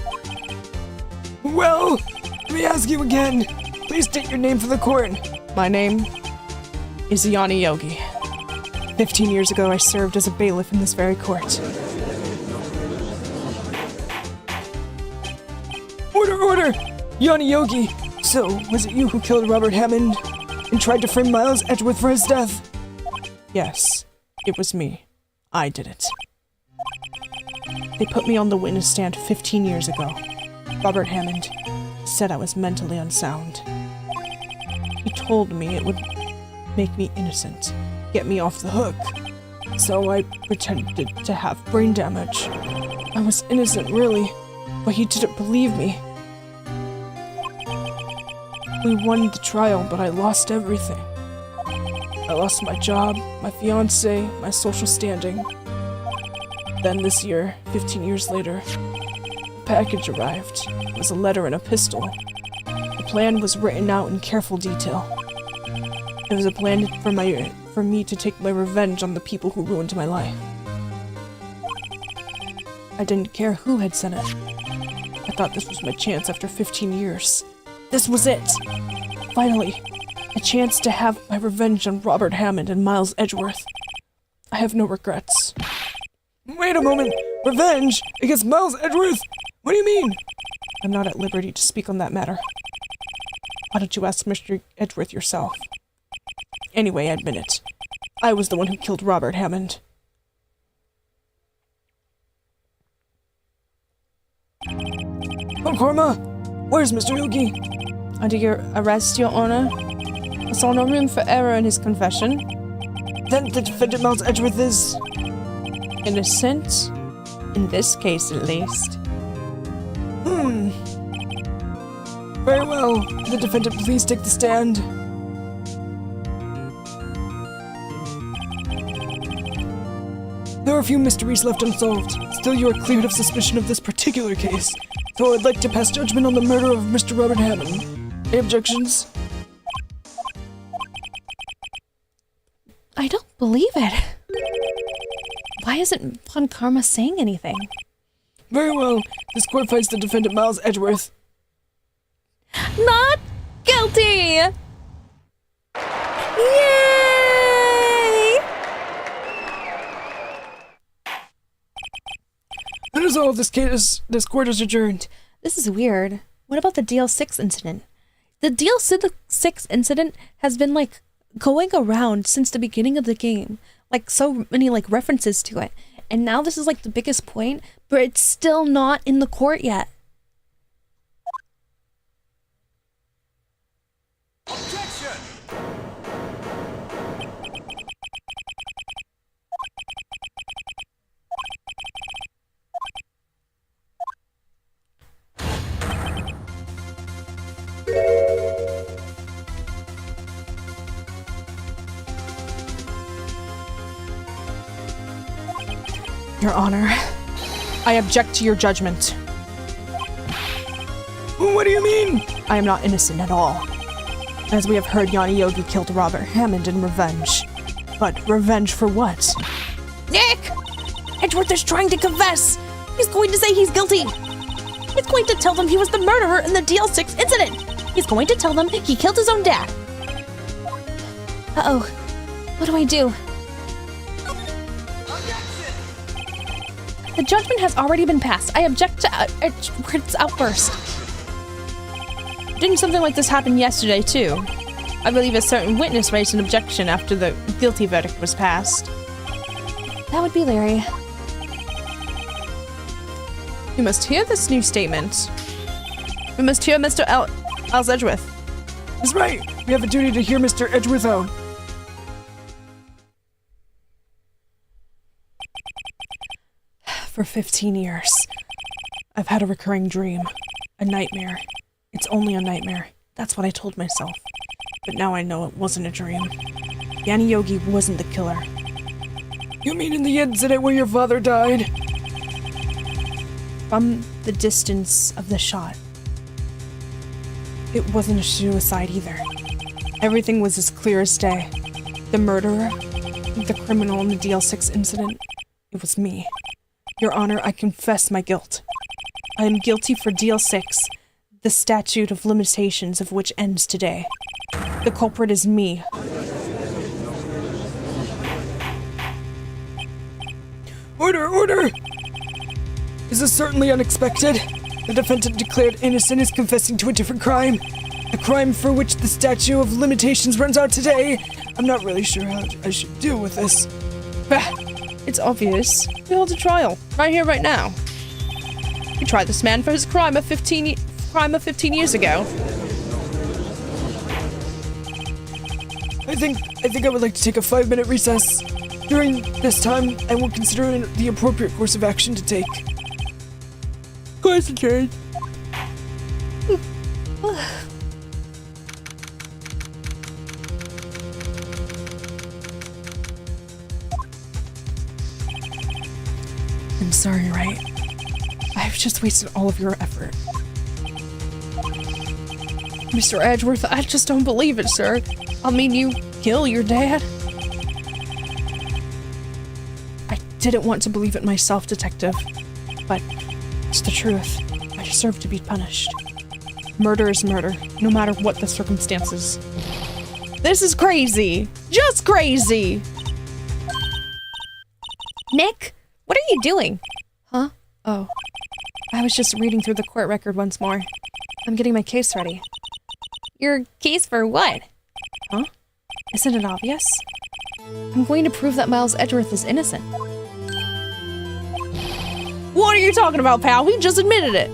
Well, let me ask you again. Please state your name for the court. My name is Yanni Yogi. 15 years ago, I served as a bailiff in this very court. Order! Yanni Yogi! So, was it you who killed Robert Hammond and tried to frame Miles Edgeworth for his death? Yes, it was me. I did it. They put me on the witness stand 15 years ago. Robert Hammond said I was mentally unsound. He told me it would make me innocent, get me off the hook. So I pretended to have brain damage. I was innocent, really, but he didn't believe me. We won the trial, but I lost everything. I lost my job, my fiancé, my social standing. Then this year, 15 years later, a package arrived. It was a letter and a pistol. The plan was written out in careful detail. It was a plan for me to take my revenge on the people who ruined my life. I didn't care who had sent it. I thought this was my chance after 15 years. This was it! Finally, a chance to have my revenge on Robert Hammond and Miles Edgeworth. I have no regrets. Wait a moment! Revenge? Against Miles Edgeworth? What do you mean? I'm not at liberty to speak on that matter. Why don't you ask Mr. Edgeworth yourself? Anyway, admit it. I was the one who killed Robert Hammond. Oh, Karma! Where's Mr. Yogi? Under your arrest, Your Honor. I saw no room for error in his confession. Then the defendant Miles Edgeworth is... Innocent? In this case, at least. Very well. The defendant, please take the stand. There are a few mysteries left unsolved. Still, you are cleared of suspicion of this particular case. So I'd like to pass judgment on the murder of Mr. Robert Hammond. Any objections? I don't believe it. Why isn't Von Karma saying anything? Very well. This court finds the defendant Miles Edgeworth Not guilty! Yay! That is all of this case. This court is adjourned. This is weird. What about the DL6 incident? The DL6 incident has been like going around since the beginning of the game. Like so many like references to it. And now this is like the biggest point, but it's still not in the court yet. Objection! Your Honor, I object to your judgment. What do you mean? I am not innocent at all. As we have heard, Yanni Yogi killed Robert Hammond in revenge. But revenge for what? Nick! Edgeworth is trying to confess! He's going to say he's guilty! He's going to tell them he was the murderer in the DL6 incident! He's going to tell them he killed his own dad! Uh-oh. What do I do? The judgment has already been passed. I object to Edgeworth's outburst. Didn't something like this happen yesterday, too? I believe a certain witness raised an objection after the guilty verdict was passed. That would be Larry. We must hear this new statement. We must hear Mr. Miles Edgeworth. That's right. We have a duty to hear Mr. Edgeworth out. For 15 years, I've had a recurring dream. A nightmare. It's only a nightmare. That's what I told myself. But now I know it wasn't a dream. Yanni Yogi wasn't the killer. You mean in the incident where your father died? From the distance of the shot, it wasn't a suicide either. Everything was as clear as day. The murderer, the criminal in the DL6 incident, it was me. Your Honor, I confess my guilt. I am guilty for DL6, the statute of limitations of which ends today. The culprit is me. Order, order! This is certainly unexpected. The defendant declared innocent is confessing to a different crime. A crime for which the statute of limitations runs out today. I'm not really sure how I should deal with this. Bah, it's obvious. We hold a trial, right here, right now. We tried this man for his crime of 15 years ago. I think I would like to take a 5-minute recess. During this time, I will consider the appropriate course of action to take. Course adjourned. I'm sorry, right? I've just wasted all of your effort. Mr. Edgeworth, I just don't believe it, sir. I mean, you kill your dad? I didn't want to believe it myself, Detective. But it's the truth. I deserve to be punished. Murder is murder, no matter what the circumstances. This is crazy! Just crazy! Nick, what are you doing? Huh? Oh. I was just reading through the court record once more. I'm getting my case ready. Your case for what? Huh? Isn't it obvious? I'm going to prove that Miles Edgeworth is innocent. What are you talking about, pal? He just admitted it!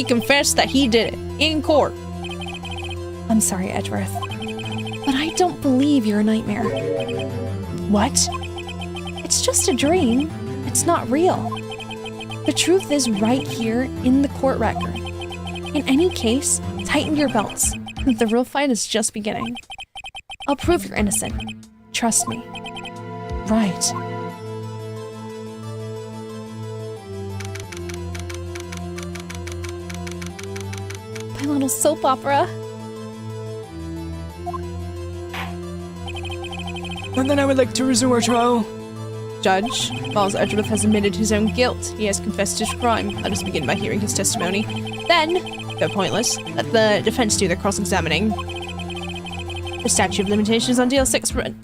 He confessed that he did it in court. I'm sorry, Edgeworth, but I don't believe you're a nightmare. What? It's just a dream. It's not real. The truth is right here in the court record. In any case, tighten your belts. The real fight is just beginning. I'll prove you're innocent. Trust me. Right. My little soap opera. And then I would like to resume our trial. Judge, Miles Edgeworth has admitted his own guilt. He has confessed his crime. Let us begin by hearing his testimony. Then, though pointless, let the defense do their cross-examining. The statute of limitations on DL6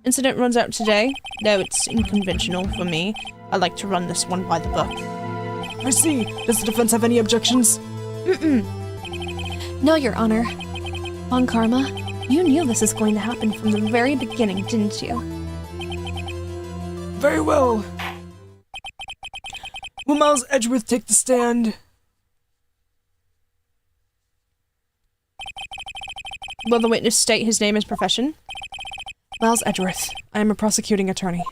incident runs out today. Though it's unconventional for me, I like to run this one by the book. I see. Does the defense have any objections? No, Your Honor. Von Karma, you knew this was going to happen from the very beginning, didn't you? Very well. Will Miles Edgeworth take the stand? Will the witness state his name and profession? Miles Edgeworth. I am a prosecuting attorney.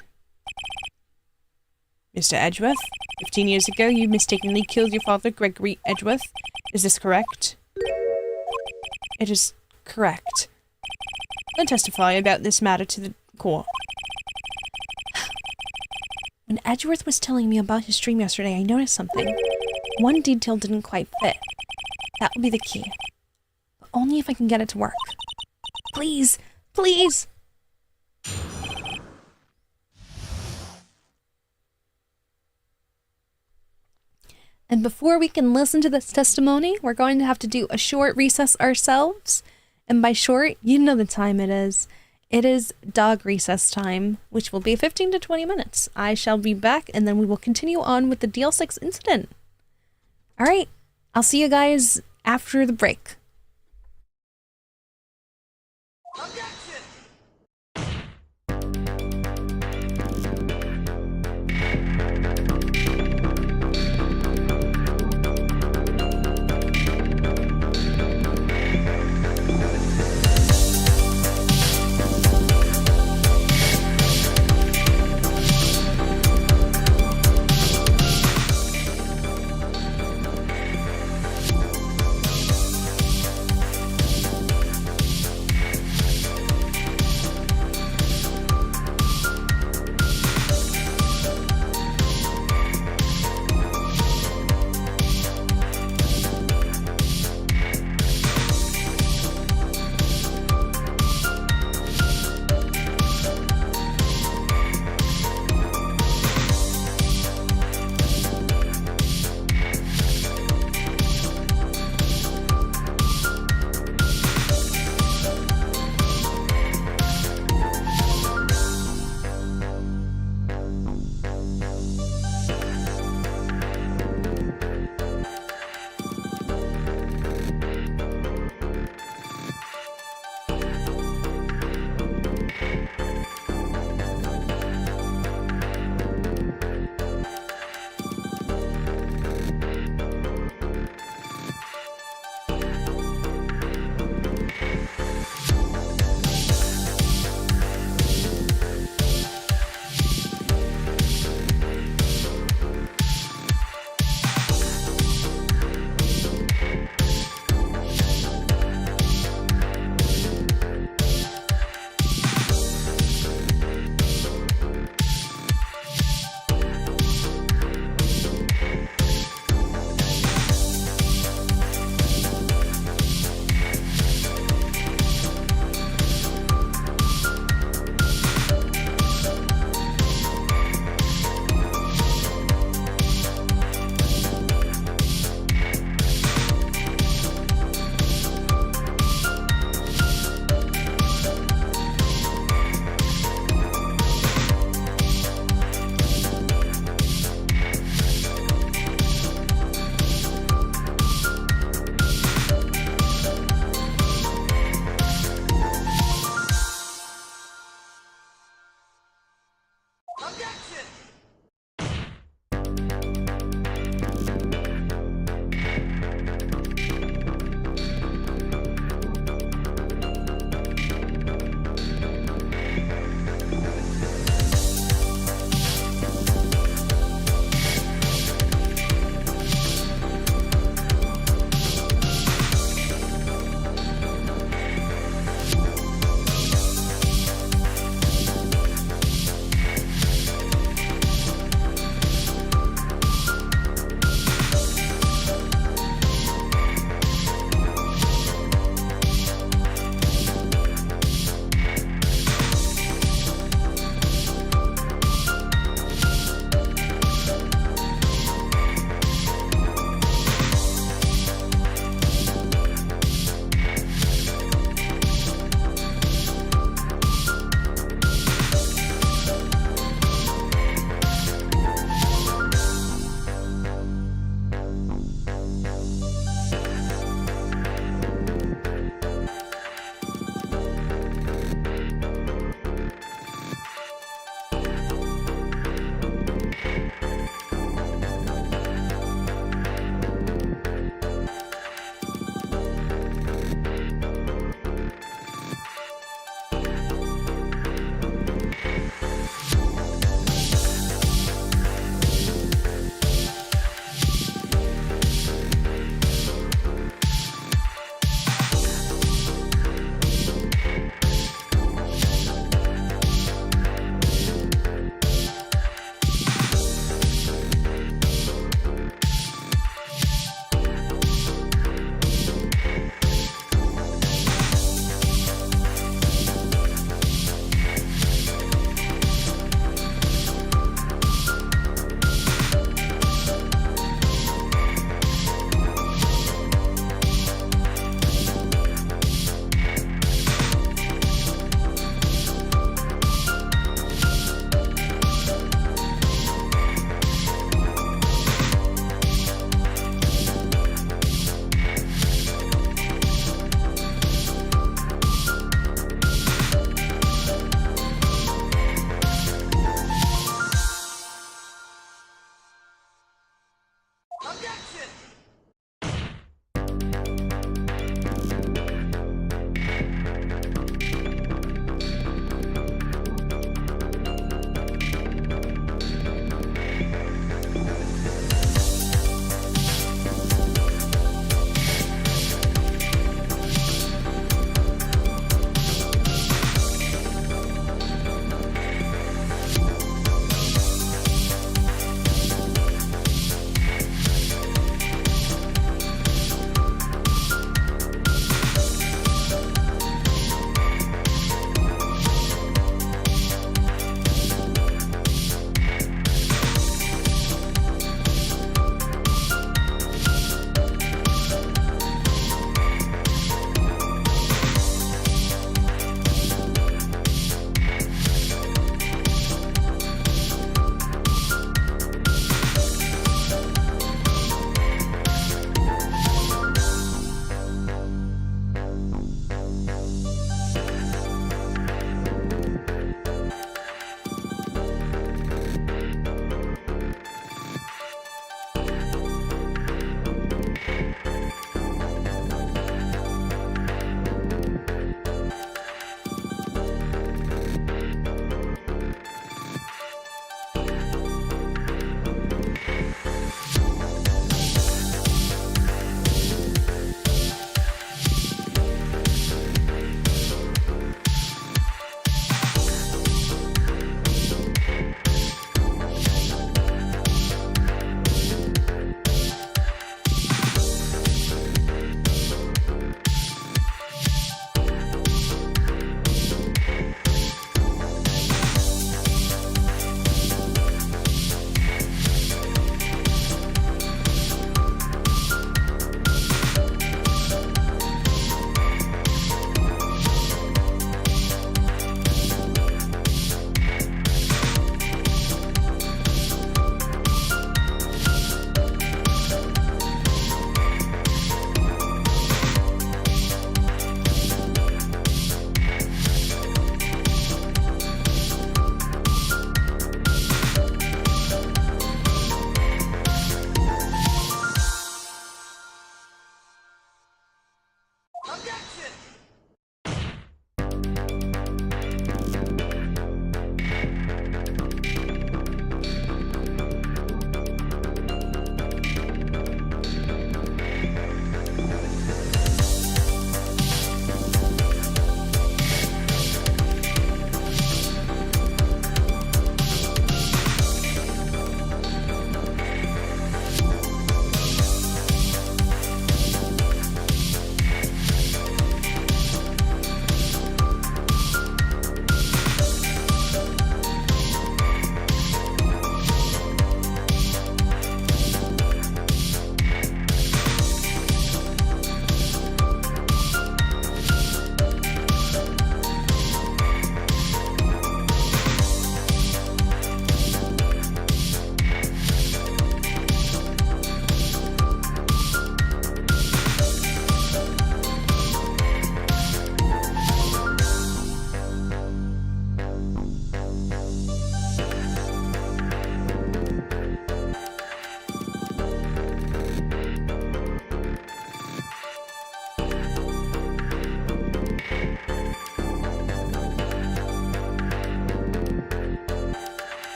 Mr. Edgeworth, 15 years ago you mistakenly killed your father, Gregory Edgeworth. Is this correct? It is correct. Then testify about this matter to the court. When Edgeworth was telling me about his dream yesterday, I noticed something. One detail didn't quite fit. That will be the key. But only if I can get it to work. Please, please! And before we can listen to this testimony, we're going to have to do a short recess ourselves. And by short, you know the time it is. It is dog recess time, which will be 15 to 20 minutes. I shall be back, and then we will continue on with the DL6 incident. All right, I'll see you guys after the break.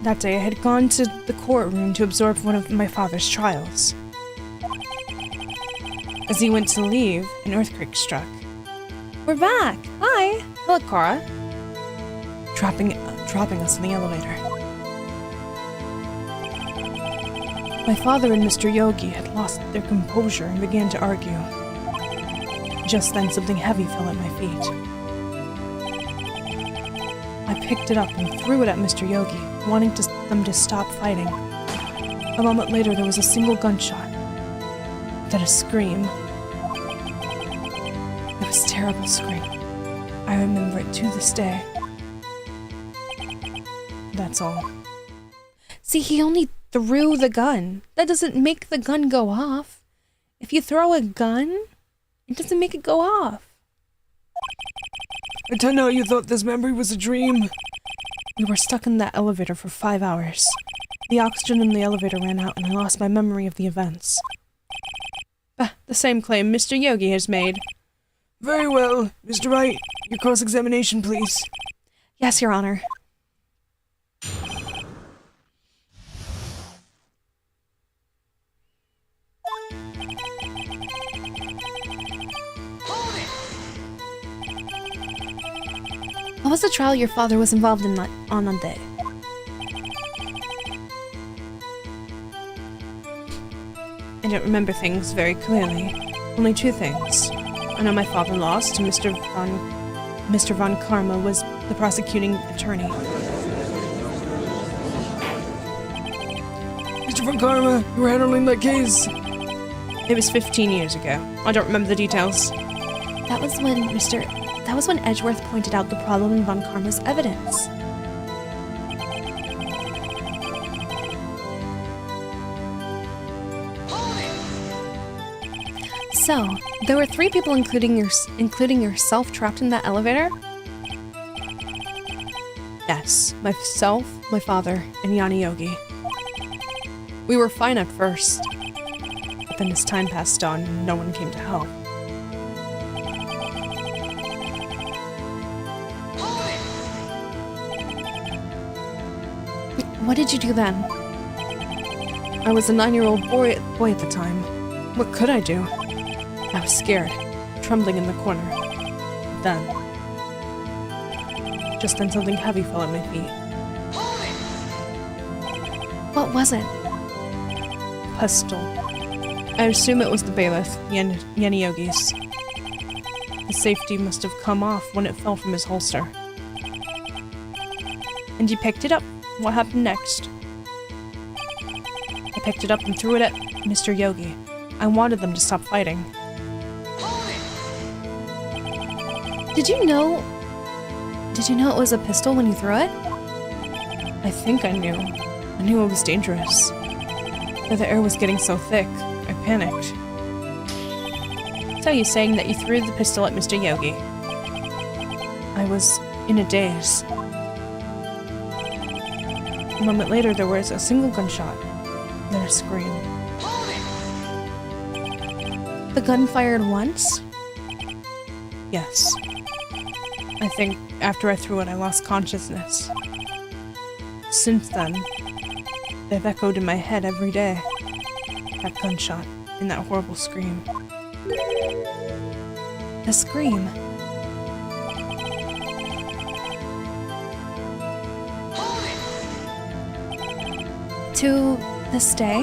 That day I had gone to the courtroom to observe one of my father's trials. As he went to leave, an earthquake struck. We're back! Hi! Hello, Cora. Dropping us in the elevator. My father and Mr. Yogi had lost their composure and began to argue. Just then, something heavy fell at my feet. I picked it up and threw it at Mr. Yogi, wanting them to stop fighting. A moment later, there was a single gunshot. Then a scream. It was a terrible scream. I remember it to this day. That's all. See, he only threw the gun. That doesn't make the gun go off. If you throw a gun, it doesn't make it go off. I turned out you thought this memory was a dream. We were stuck in that elevator for 5 hours. The oxygen in the elevator ran out and I lost my memory of the events. The same claim Mr. Yogi has made. Very well. Mr. Wright, your cross-examination, please. Yes, Your Honor. What was the trial your father was involved in on that day? I don't remember things very clearly. Only 2 things. I know my father lost, and Mr. Von Karma was the prosecuting attorney. Mr. Von Karma, you were handling that case. It was 15 years ago. I don't remember the details. That was when Edgeworth pointed out the problem in Von Karma's evidence. So, there were 3 people, including yourself, trapped in that elevator? Yes, myself, my father, and Yanni Yogi. We were fine at first, but then as time passed on, no one came to help. What did you do then? I was a 9-year-old boy at the time. What could I do? I was scared, trembling in the corner. Then, just then something heavy fell at my feet. What was it? Pistol. I assume it was the bailiff, Yanni Yogi's. The safety must have come off when it fell from his holster. And you picked it up. What happened next? I picked it up and threw it at Mr. Yogi. I wanted them to stop fighting. Did you know it was a pistol when you threw it? I think I knew. I knew it was dangerous. But the air was getting so thick, I panicked. So you're saying that you threw the pistol at Mr. Yogi? I was in a daze. A moment later, there was a single gunshot, then a scream. The gun fired once? Yes. I think after I threw it, I lost consciousness. Since then, they've echoed in my head every day. That gunshot and that horrible scream. The scream. To this day?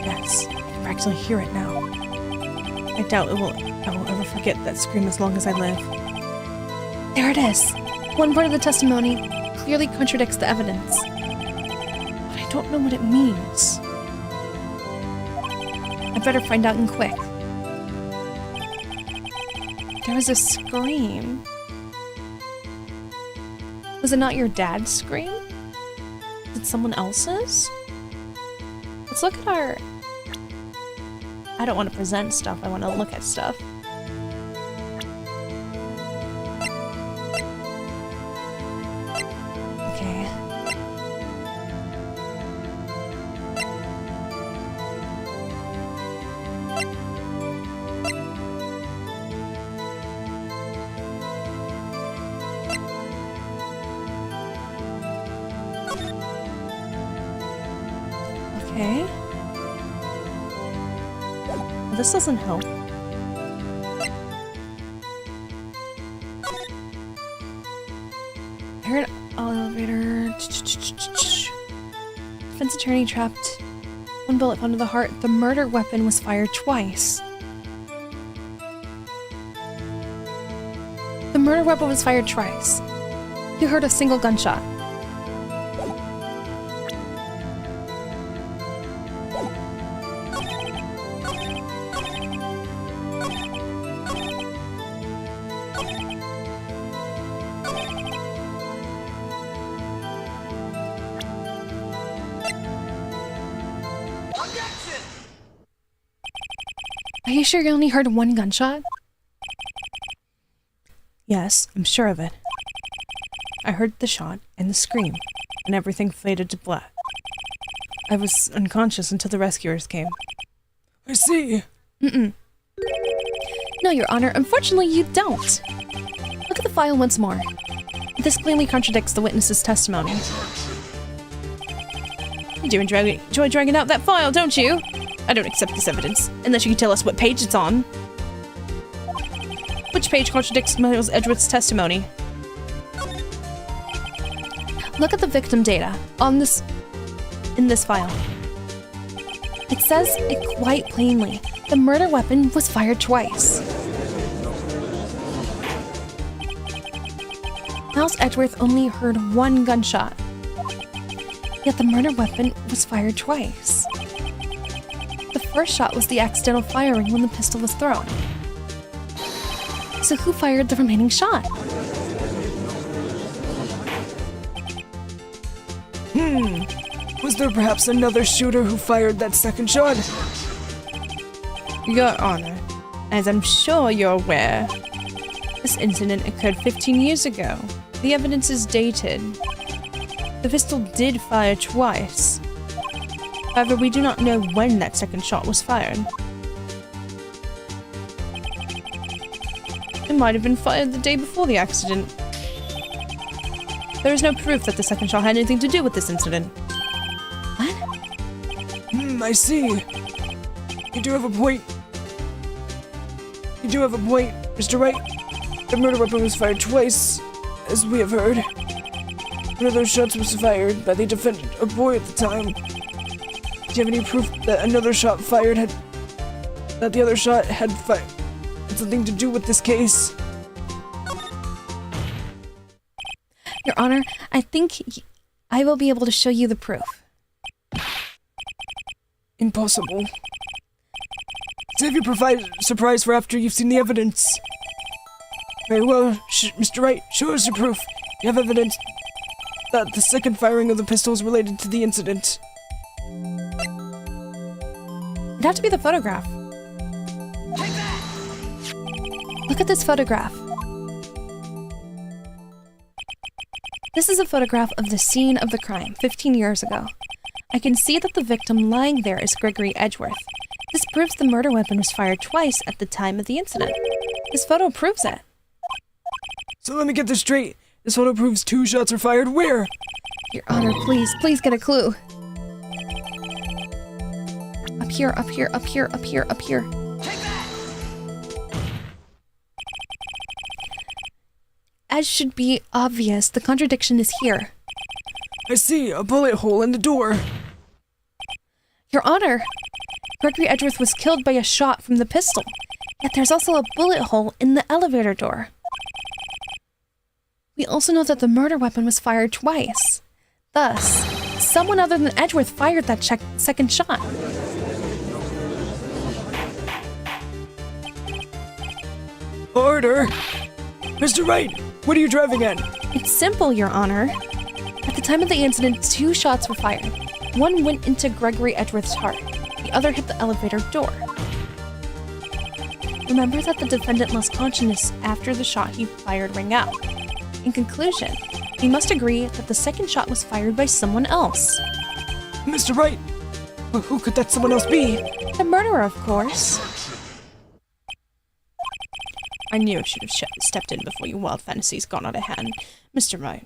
Yes, I can practically hear it now. I doubt I will ever forget that scream as long as I live. There it is. One part of the testimony clearly contradicts the evidence. But I don't know what it means. I'd better find out and quick. There was a scream. Was it not your dad's scream? Was it someone else's? Let's look at our... I don't want to present stuff, I want to look at stuff. Okay. Okay. This doesn't help. I heard elevator. Defense attorney trapped. One bullet found to the heart. The murder weapon was fired twice. The murder weapon was fired twice. You heard a single gunshot. Are you sure you only heard one gunshot? Yes, I'm sure of it. I heard the shot and the scream, and everything faded to black. I was unconscious until the rescuers came. I see. No, Your Honor, unfortunately you don't. Look at the file once more. This plainly contradicts the witness's testimony. You do enjoy dragging out that file, don't you? I don't accept this evidence, unless you can tell us what page it's on. Which page contradicts Miles Edgeworth's testimony? Look at the victim data in this file. It says it quite plainly. The murder weapon was fired twice. Miles Edgeworth only heard one gunshot. Yet the murder weapon was fired twice. The first shot was the accidental firing when the pistol was thrown. So who fired the remaining shot? Was there perhaps another shooter who fired that second shot? Your Honor, as I'm sure you're aware, this incident occurred 15 years ago. The evidence is dated. The pistol did fire twice. However, we do not know when that second shot was fired. It might have been fired the day before the accident. There is no proof that the second shot had anything to do with this incident. What? I see. You do have a point. Mr. Wright. The murder weapon was fired twice, as we have heard. One of those shots was fired by the defendant, a boy at the time. Do you have any proof that another shot fired that the other shot had something to do with this case? Your Honor, I think I will be able to show you the proof. Impossible. Save your surprise for after you've seen the evidence. Very well, Mr. Wright, show us your proof. You have evidence that the second firing of the pistol is related to the incident. It'd have to be the photograph. Look at this photograph. This is a photograph of the scene of the crime 15 years ago. I can see that the victim lying there is Gregory Edgeworth. This proves the murder weapon was fired twice at the time of the incident. This photo proves it. So let me get this straight. This photo proves 2 shots were fired where? Your Honor, please get a clue. Up here, up here, up here, up here, up here. As should be obvious, the contradiction is here. I see, a bullet hole in the door. Your Honor, Gregory Edgeworth was killed by a shot from the pistol, yet there's also a bullet hole in the elevator door. We also know that the murder weapon was fired twice. Thus, someone other than Edgeworth fired that second shot. Order! Mr. Wright, what are you driving at? It's simple, Your Honor. At the time of the incident, 2 shots were fired. One went into Gregory Edgeworth's heart. The other hit the elevator door. Remember that the defendant lost consciousness after the shot he fired rang out. In conclusion, we must agree that the second shot was fired by someone else. Mr. Wright, who could that someone else be? The murderer, of course. I knew I should have stepped in before your wild fantasies got out of hand. Mr. Wright,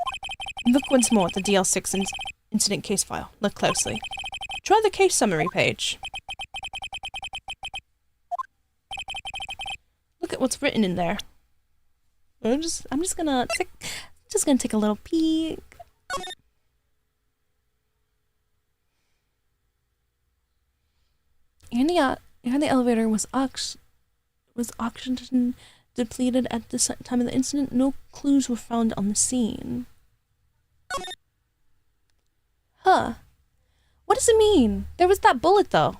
look once more at the DL6 incident case file. Look closely. Try the case summary page. Look at what's written in there. I'm just gonna take a little peek. And the elevator was oxygen depleted at the time of the incident. No clues were found on the scene. Huh. What does it mean? There was that bullet, though.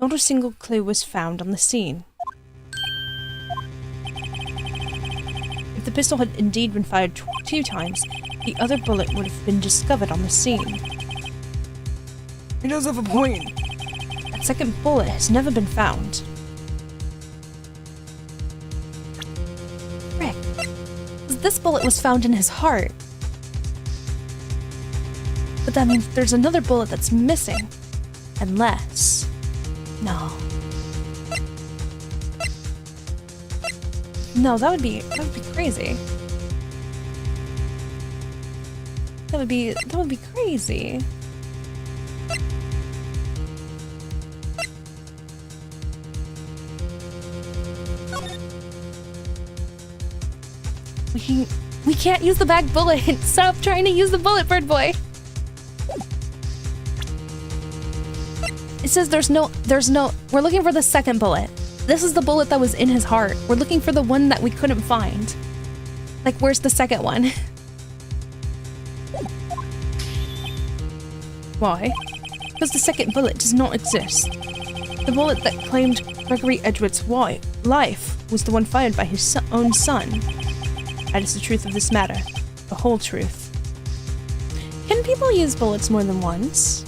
Not a single clue was found on the scene. If the pistol had indeed been fired 2 times, the other bullet would have been discovered on the scene. He does have a point. That second bullet has never been found. Frick. This bullet was found in his heart. But that means there's another bullet that's missing. Unless... No. No, that would be crazy. That would be crazy. We can't use the back bullet. Stop trying to use the bullet, bird boy. It says there's no, we're looking for the second bullet. This is the bullet that was in his heart. We're looking for the one that we couldn't find. Like, where's the second one? Why? Because the second bullet does not exist. The bullet that claimed Gregory Edgeworth's life was the one fired by his own son. That is the truth of this matter. The whole truth. Can people use bullets more than once?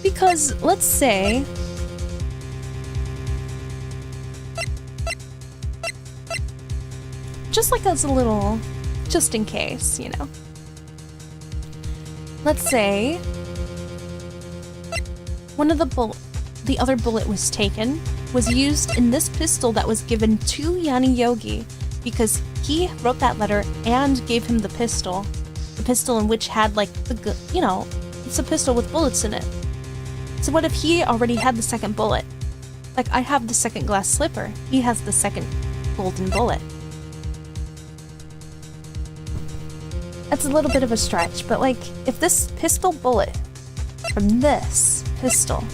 Because, let's say... just like as a little... just in case, you know. Let's say... one of the other bullet was taken, was used in this pistol that was given to Yanni Yogi, because he wrote that letter and gave him the pistol in which had, like, you know, it's a pistol with bullets in it. So what if he already had the second bullet? Like, I have the second glass slipper. He has the second golden bullet. That's a little bit of a stretch, but, like, if this pistol bullet from this pistol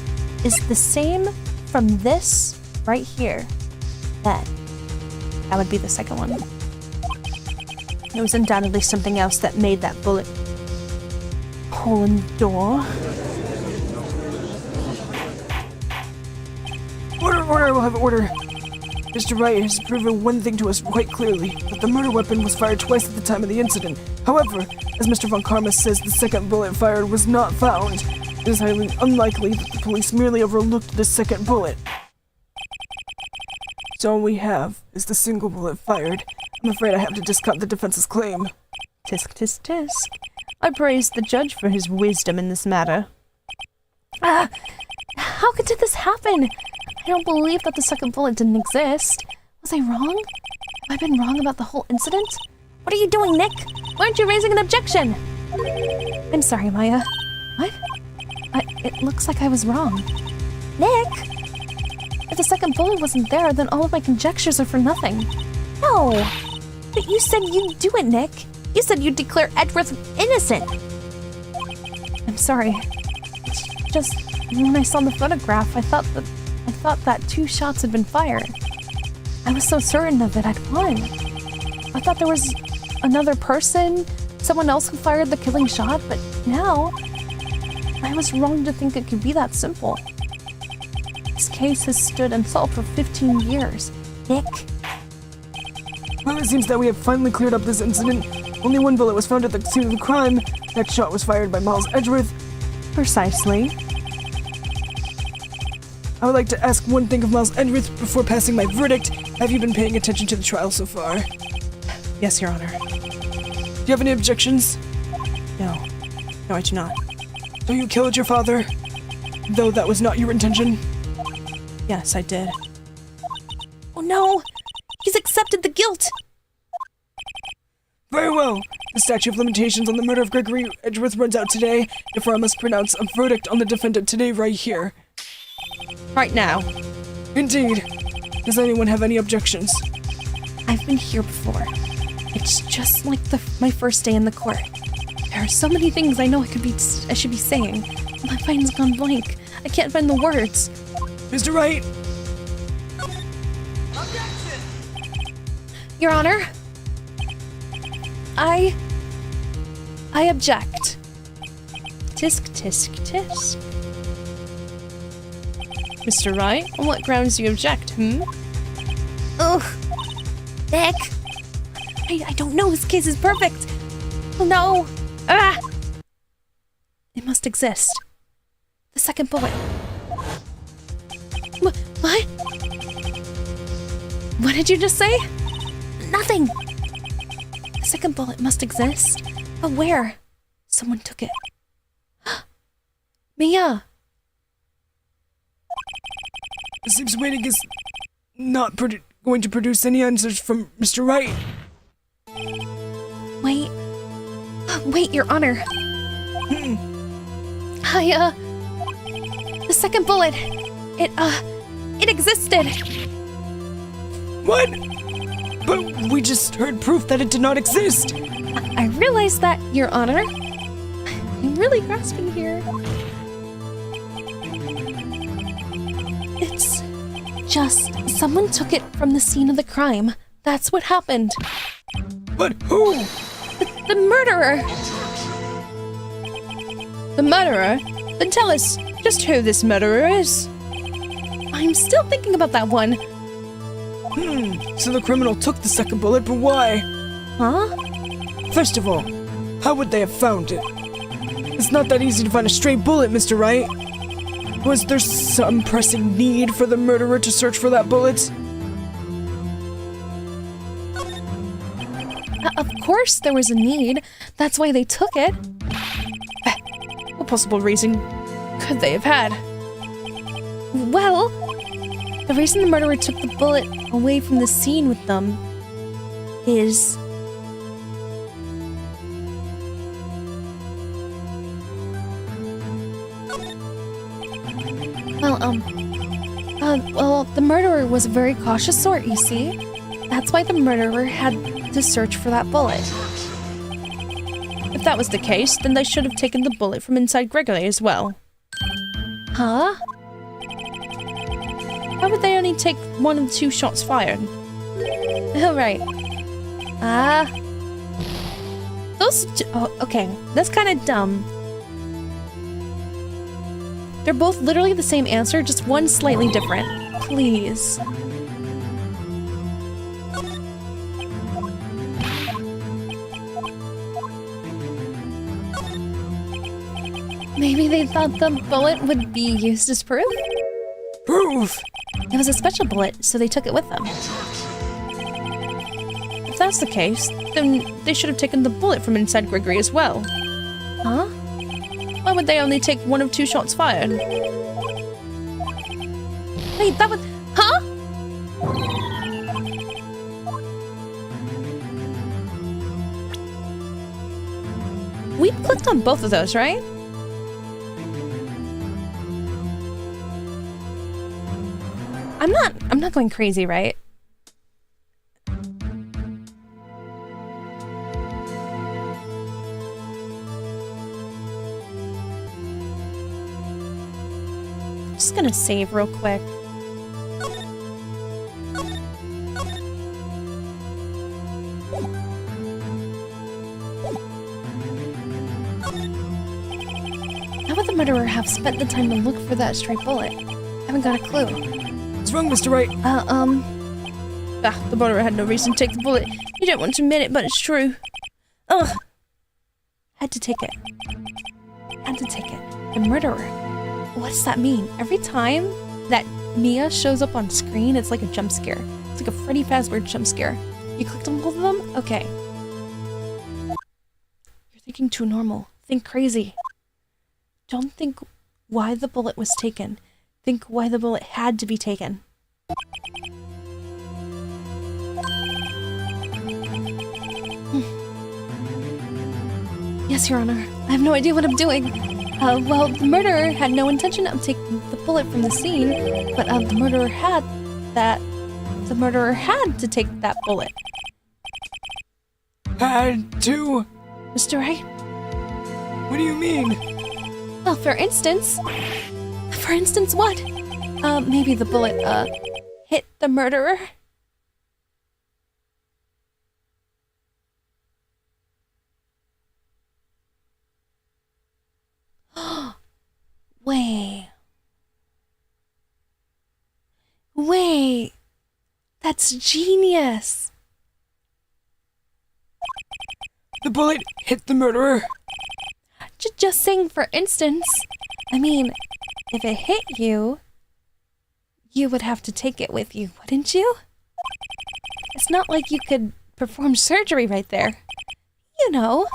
is the same from this right here, then that would be the second one. There was undoubtedly something else that made that bullet hole in the door. Order, I will have order. Mr. Wright has proven one thing to us quite clearly, that the murder weapon was fired twice at the time of the incident. However, as Mr. Von Karma says the second bullet fired was not found, it is highly unlikely that the police merely overlooked the second bullet. So all we have is the single bullet fired. I'm afraid I have to discount the defense's claim. Tisk, tisk, tisk. I praise the judge for his wisdom in this matter. How did this happen? I don't believe that the second bullet didn't exist. Was I wrong? Have I been wrong about the whole incident? What are you doing, Nick? Why aren't you raising an objection? I'm sorry, Maya. What? It looks like I was wrong. Nick? If the second bullet wasn't there, then all of my conjectures are for nothing. No! But you said you'd do it, Nick. You said you'd declare Edgeworth innocent. I'm sorry. Just when I saw the photograph, I thought that 2 shots had been fired. I was so certain of it, I'd won. I thought there was another person, someone else who fired the killing shot, but now I was wrong to think it could be that simple. This case has stood unsolved for 15 years. Nick? Well, it seems that we have finally cleared up this incident. Only one bullet was found at the scene of the crime. That shot was fired by Miles Edgeworth. Precisely. I would like to ask one thing of Miles Edgeworth before passing my verdict. Have you been paying attention to the trial so far? Yes, Your Honor. Do you have any objections? No. No, I do not. So you killed your father, though that was not your intention? Yes, I did. Oh no! He's accepted the guilt! Very well. The statute of limitations on the murder of Gregory Edgeworth runs out today, therefore I must pronounce a verdict on the defendant today right here. Right now. Indeed. Does anyone have any objections? I've been here before. It's just like my first day in the court. There are so many things I know I should be saying. My mind's gone blank. I can't find the words. Mr. Wright! Your Honor, I object. Tisk, tisk, tisk. Mr. Wright, on what grounds do you object, Ugh. Nick. I don't know. This case is perfect. Oh no. Ah! It must exist. The second bullet. What? What did you just say? Nothing. The second bullet must exist. But where? Someone took it. Mia. It seems waiting is not going to produce any answers from Mr. Wright. Wait, Your Honor. The second bullet, it existed. What? But we just heard proof that it did not exist. I realize that, Your Honor. I'm really grasping here. It's just someone took it from the scene of the crime. That's what happened. But who? The murderer. The murderer? Then tell us just who this murderer is. I'm still thinking about that one. So the criminal took the second bullet, but why? Huh? First of all, how would they have found it? It's not that easy to find a stray bullet, Mr. Wright. Was there some pressing need for the murderer to search for that bullet? Of course there was a need. That's why they took it. What possible reason could they have had? Well, the reason the murderer took the bullet away from the scene with them is... Well, the murderer was a very cautious sort, you see. That's why the murderer had to search for that bullet. If that was the case, then they should have taken the bullet from inside Gregory as well. Huh? Why would they only take 1 of 2 shots fired? Oh, right. Those two... Oh, okay. That's kind of dumb. They're both literally the same answer, just one slightly different. Please. Maybe they thought the bullet would be used as proof? Proof! It was a special bullet, so they took it with them. If that's the case, then they should have taken the bullet from inside Gregory as well. Huh? Why would they only take 1 of 2 shots fired? Wait, that was... Huh? We clicked on both of those, right? I'm not going crazy, right? Just gonna save real quick. How would the murderer have spent the time to look for that stray bullet? I haven't got a clue. What's wrong, Mr. Wright? The murderer had no reason to take the bullet. You don't want to admit it, but it's true. Ugh! Had to take it. Had to take it. The murderer. What does that mean? Every time that Mia shows up on screen, it's like a jump scare. It's like a Freddy Fazbear jump scare. You clicked on both of them? Okay. You're thinking too normal. Think crazy. Don't think why the bullet was taken. Think why the bullet had to be taken. Yes, Your Honor. I have no idea what I'm doing. Well, the murderer had no intention of taking the bullet from the scene, but the murderer had to take that bullet. Had to? Mr. Wright? What do you mean? Well, for instance what? Maybe the bullet, hit the murderer? Wait. That's genius. The bullet hit the murderer? Just saying, for instance. I mean, if it hit you, you would have to take it with you, wouldn't you? It's not like you could perform surgery right there. You know.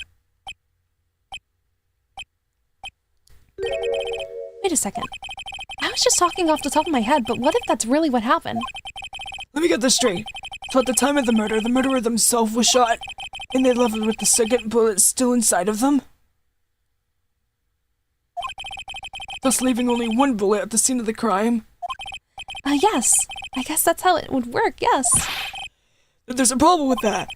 Wait a second. I was just talking off the top of my head, but what if that's really what happened? Let me get this straight. So at the time of the murderer themselves was shot, and they left with the second bullet still inside of them? Thus leaving only one bullet at the scene of the crime? Yes. I guess that's how it would work, yes. There's a problem with that.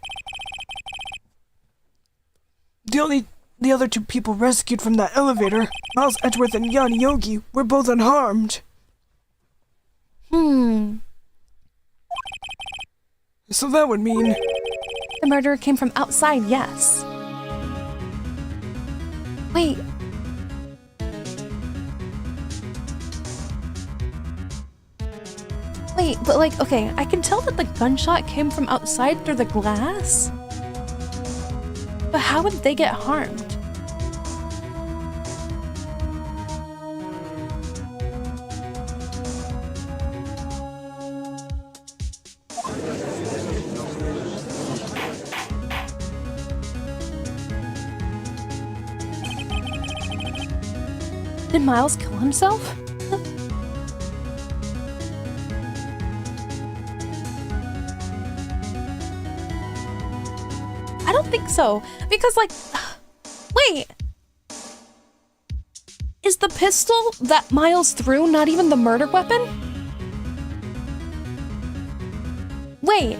The other two people rescued from that elevator, Miles Edgeworth and Jan Yogi, were both unharmed. So that would mean... The murderer came from outside, yes. Wait. But like, okay, I can tell that the gunshot came from outside through the glass. But how would they get harmed? Did Miles kill himself? I don't think so, because like, wait. Is the pistol that Miles threw not even the murder weapon? Wait.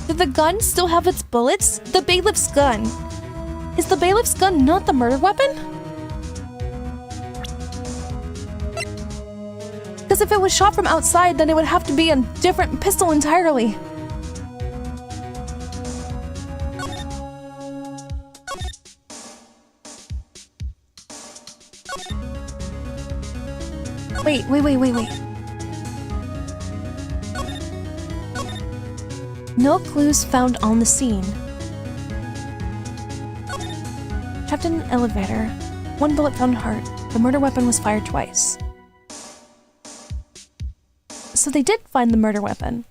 Did the gun still have its bullets? The bailiff's gun. Is the bailiff's gun not the murder weapon? Because if it was shot from outside, then it would have to be a different pistol entirely. Wait. No clues found on the scene. Trapped in an elevator. One bullet found heart. The murder weapon was fired twice. So they did find the murder weapon.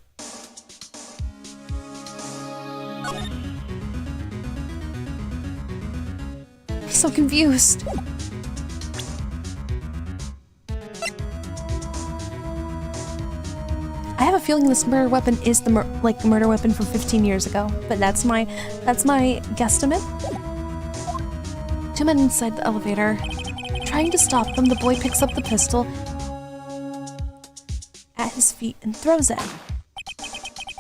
I'm so confused. I have a feeling this murder weapon is the murder weapon from 15 years ago, but that's my guesstimate. Two men inside the elevator. Trying to stop them, the boy picks up the pistol at his feet and throws it.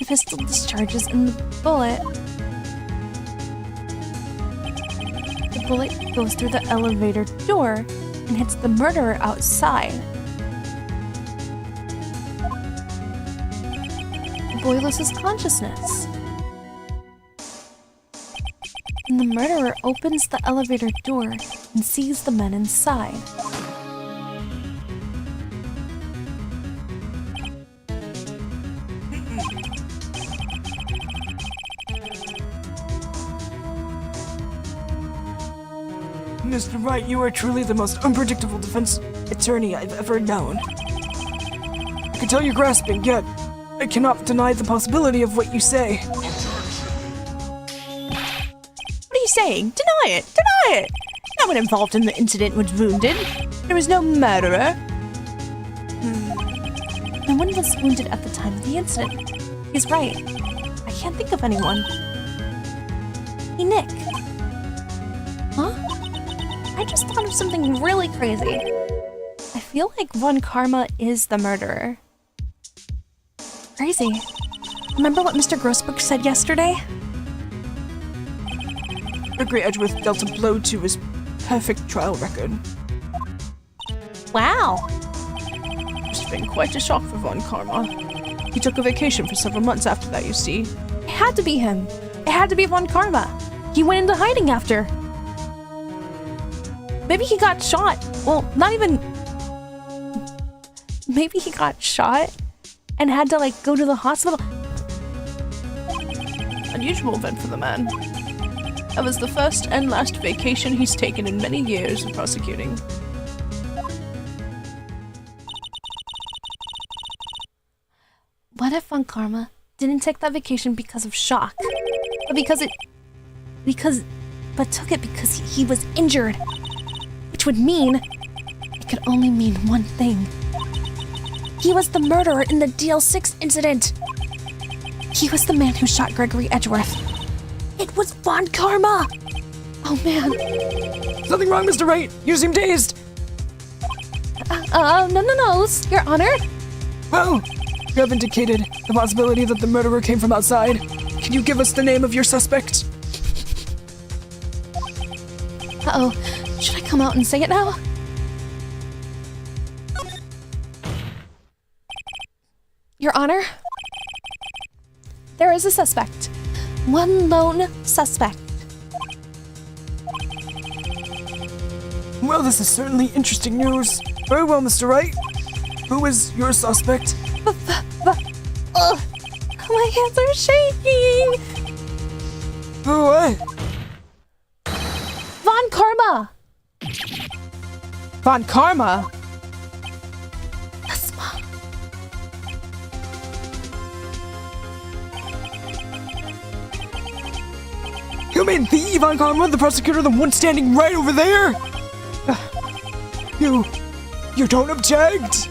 The pistol discharges and the bullet goes through the elevator door and hits the murderer outside. The boy loses consciousness. And the murderer opens the elevator door and sees the men inside. Mr. Wright, you are truly the most unpredictable defense attorney I've ever known. I can tell you're grasping, yet I cannot deny the possibility of what you say. What are you saying? Deny it! Deny it! No one involved in the incident was wounded. There was no murderer. No one was wounded at the time of the incident. He's right. I can't think of anyone. Hey, Nick. Huh? I just thought of something really crazy. I feel like Von Karma is the murderer. Crazy. Remember what Mr. Grossberg said yesterday? Gregory Edgeworth dealt a blow to his perfect trial record. Wow. It's been quite a shock for Von Karma. He took a vacation for several months after that, you see. It had to be him. It had to be Von Karma. He went into hiding after. Maybe he got shot. Well, not even... Maybe he got shot and had to, like, go to the hospital. Unusual event for the man. That was the first and last vacation he's taken in many years of prosecuting. What if Von Karma didn't take that vacation because of shock? But but took it because he was injured. Which would mean, it could only mean one thing. He was the murderer in the DL6 incident. He was the man who shot Gregory Edgeworth. It was Von Karma! Oh man. Something wrong, Mr. Wright? You seem dazed. No, Your Honor. Well, you have indicated the possibility that the murderer came from outside. Can you give us the name of your suspect? Uh-oh. Should I come out and say it now? Your Honor, there is a suspect. One lone suspect. Well, this is certainly interesting news. Very well, Mr. Wright. Who is your suspect? My hands are shaking! What? Von Karma! Von Karma? The smol. You mean the Von Karma, the prosecutor, the one standing right over there? You don't object?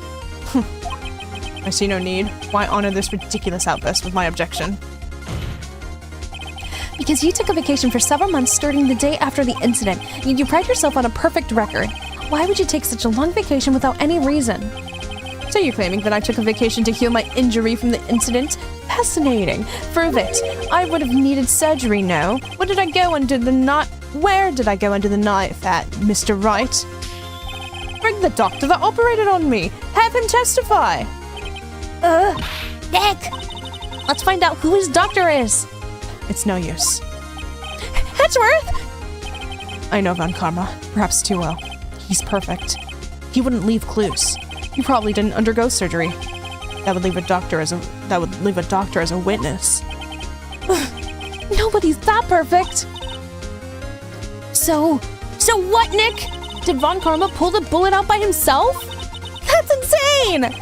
I see no need. Why honor this ridiculous outburst with my objection? Because you took a vacation for several months starting the day after the incident, and you pride yourself on a perfect record. Why would you take such a long vacation without any reason? So you're claiming that I took a vacation to heal my injury from the incident? Fascinating. Prove it. I would have needed surgery, no? Where did I go under the knife at, Mr. Wright? Bring the doctor that operated on me. Have him testify. Nick! Let's find out who his doctor is. It's no use. Edgeworth! I know Von Karma, perhaps too well. He's perfect. He wouldn't leave clues. He probably didn't undergo surgery. That would leave a doctor as a witness. Nobody's that perfect. So what, Nick? Did Von Karma pull the bullet out by himself? That's insane!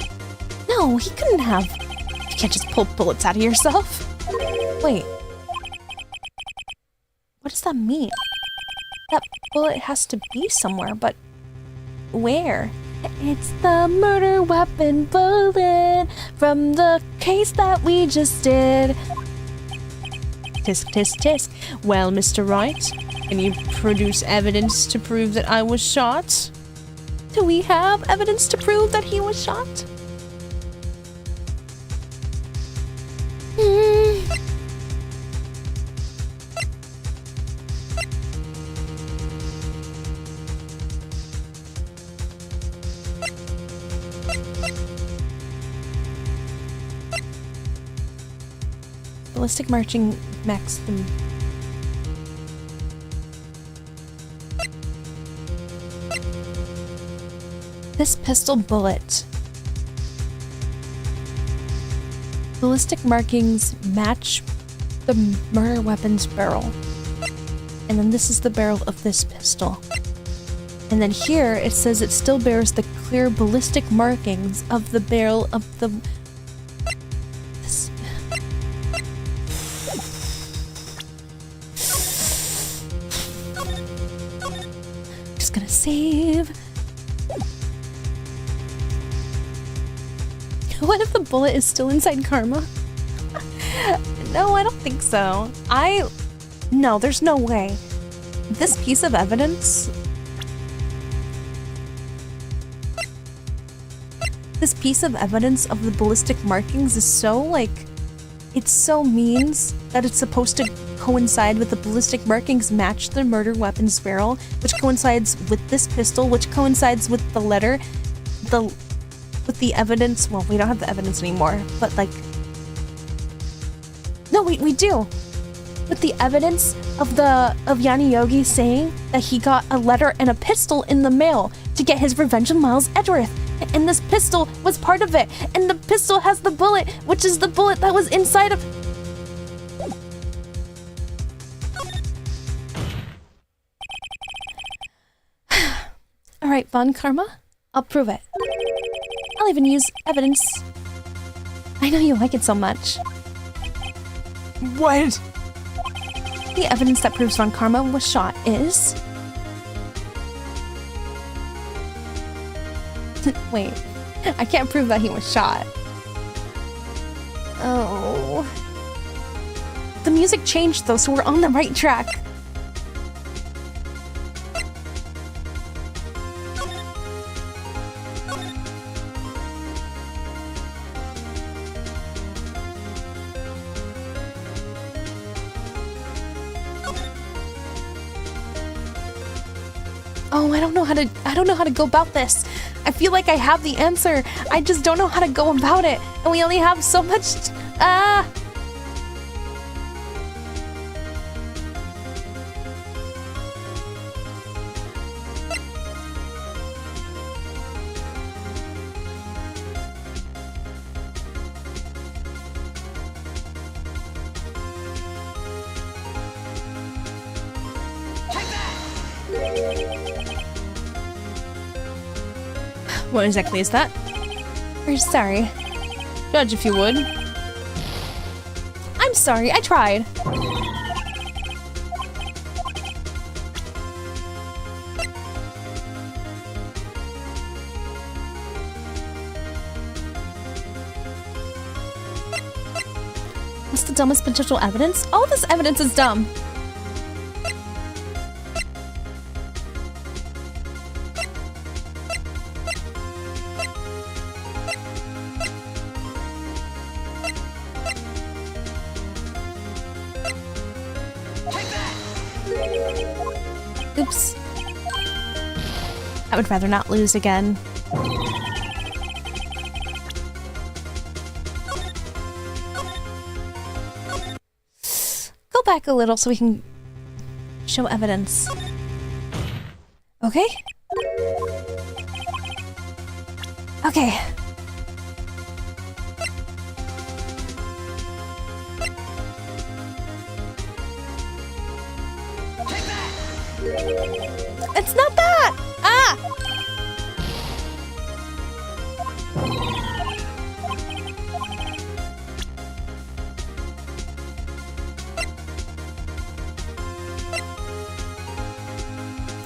No, he couldn't have. You can't just pull bullets out of yourself. Wait. What does that mean? That bullet has to be somewhere, but where? It's the murder weapon bullet from the case that we just did. Tisk, tisk, tisk. Well, Mr. Wright, can you produce evidence to prove that I was shot? Do we have evidence to prove that he was shot? Ballistic marching maximum. This pistol bullet. Ballistic markings match the murder weapon's barrel. And then this is the barrel of this pistol. And then here it says it still bears the clear ballistic markings of the barrel of the... gonna save. What if the bullet is still inside Karma? No, I don't think so. No, there's no way. This piece of evidence... This piece of evidence of the ballistic markings is so, like... It so means that it's supposed to coincide with the ballistic markings match the murder weapon's barrel, which coincides with this pistol, which coincides with the letter, with the evidence. Well, we don't have the evidence anymore, but like, no, we do. With the evidence of Yanni Yogi saying that he got a letter and a pistol in the mail to get his revenge on Miles Edgeworth. And this pistol was part of it. And the pistol has the bullet, which is the bullet that was inside of... Alright, Von Karma. I'll prove it. I'll even use evidence. I know you like it so much. What? The evidence that proves Von Karma was shot is... Wait, I can't prove that he was shot. Oh. The music changed though, so we're on the right track. Oh, I don't know how to go about this. I feel like I have the answer. I just don't know how to go about it. And we only have so much What exactly is that? We're sorry. Judge if you would. I'm sorry, I tried. What's the dumbest potential evidence? All this evidence is dumb. Oops. I would rather not lose again. Go back a little so we can show evidence. Okay? Okay. It's not that! Ah!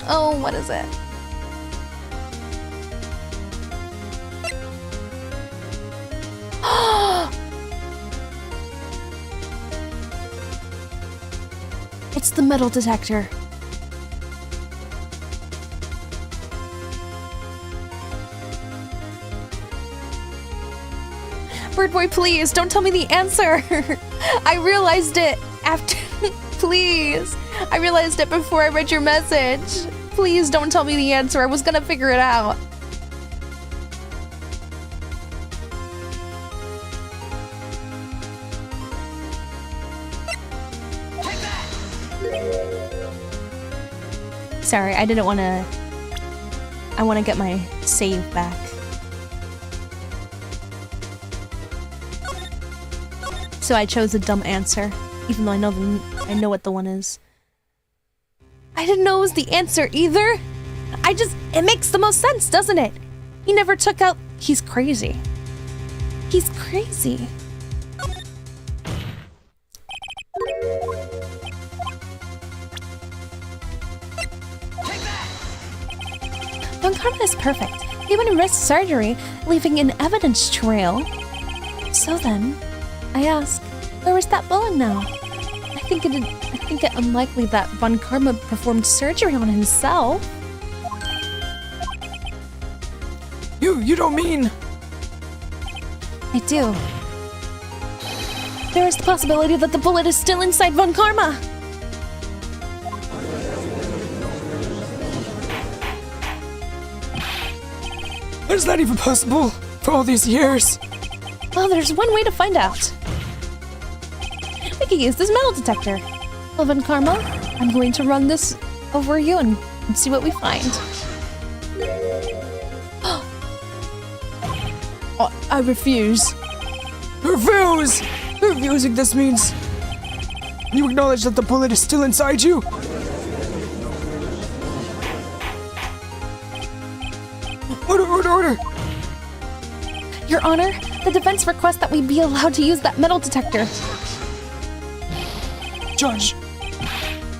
Oh, what is it? It's the metal detector. Bird boy, please don't tell me the answer. I realized it after. Please. I realized it before I read your message. Please don't tell me the answer. I was gonna figure it out. Sorry, I didn't want to. I want to get my save back. So I chose a dumb answer, even though I know what the one is. I didn't know it was the answer either. It makes the most sense, doesn't it? He never took out. He's crazy. He's crazy. Von Karma is perfect. He wouldn't risk surgery, leaving an evidence trail. So then, I ask, where is that bullet now? I think it unlikely that Von Karma performed surgery on himself. You don't mean... I do. There is the possibility that the bullet is still inside Von Karma. Is that even possible? For all these years? Well, there's one way to find out. We can use this metal detector. Well, Von Karma, I'm going to run this over you and see what we find. I refuse. Refuse! Refusing this means... You acknowledge that the bullet is still inside you? Order! Your Honor, the defense requests that we be allowed to use that metal detector. Judge,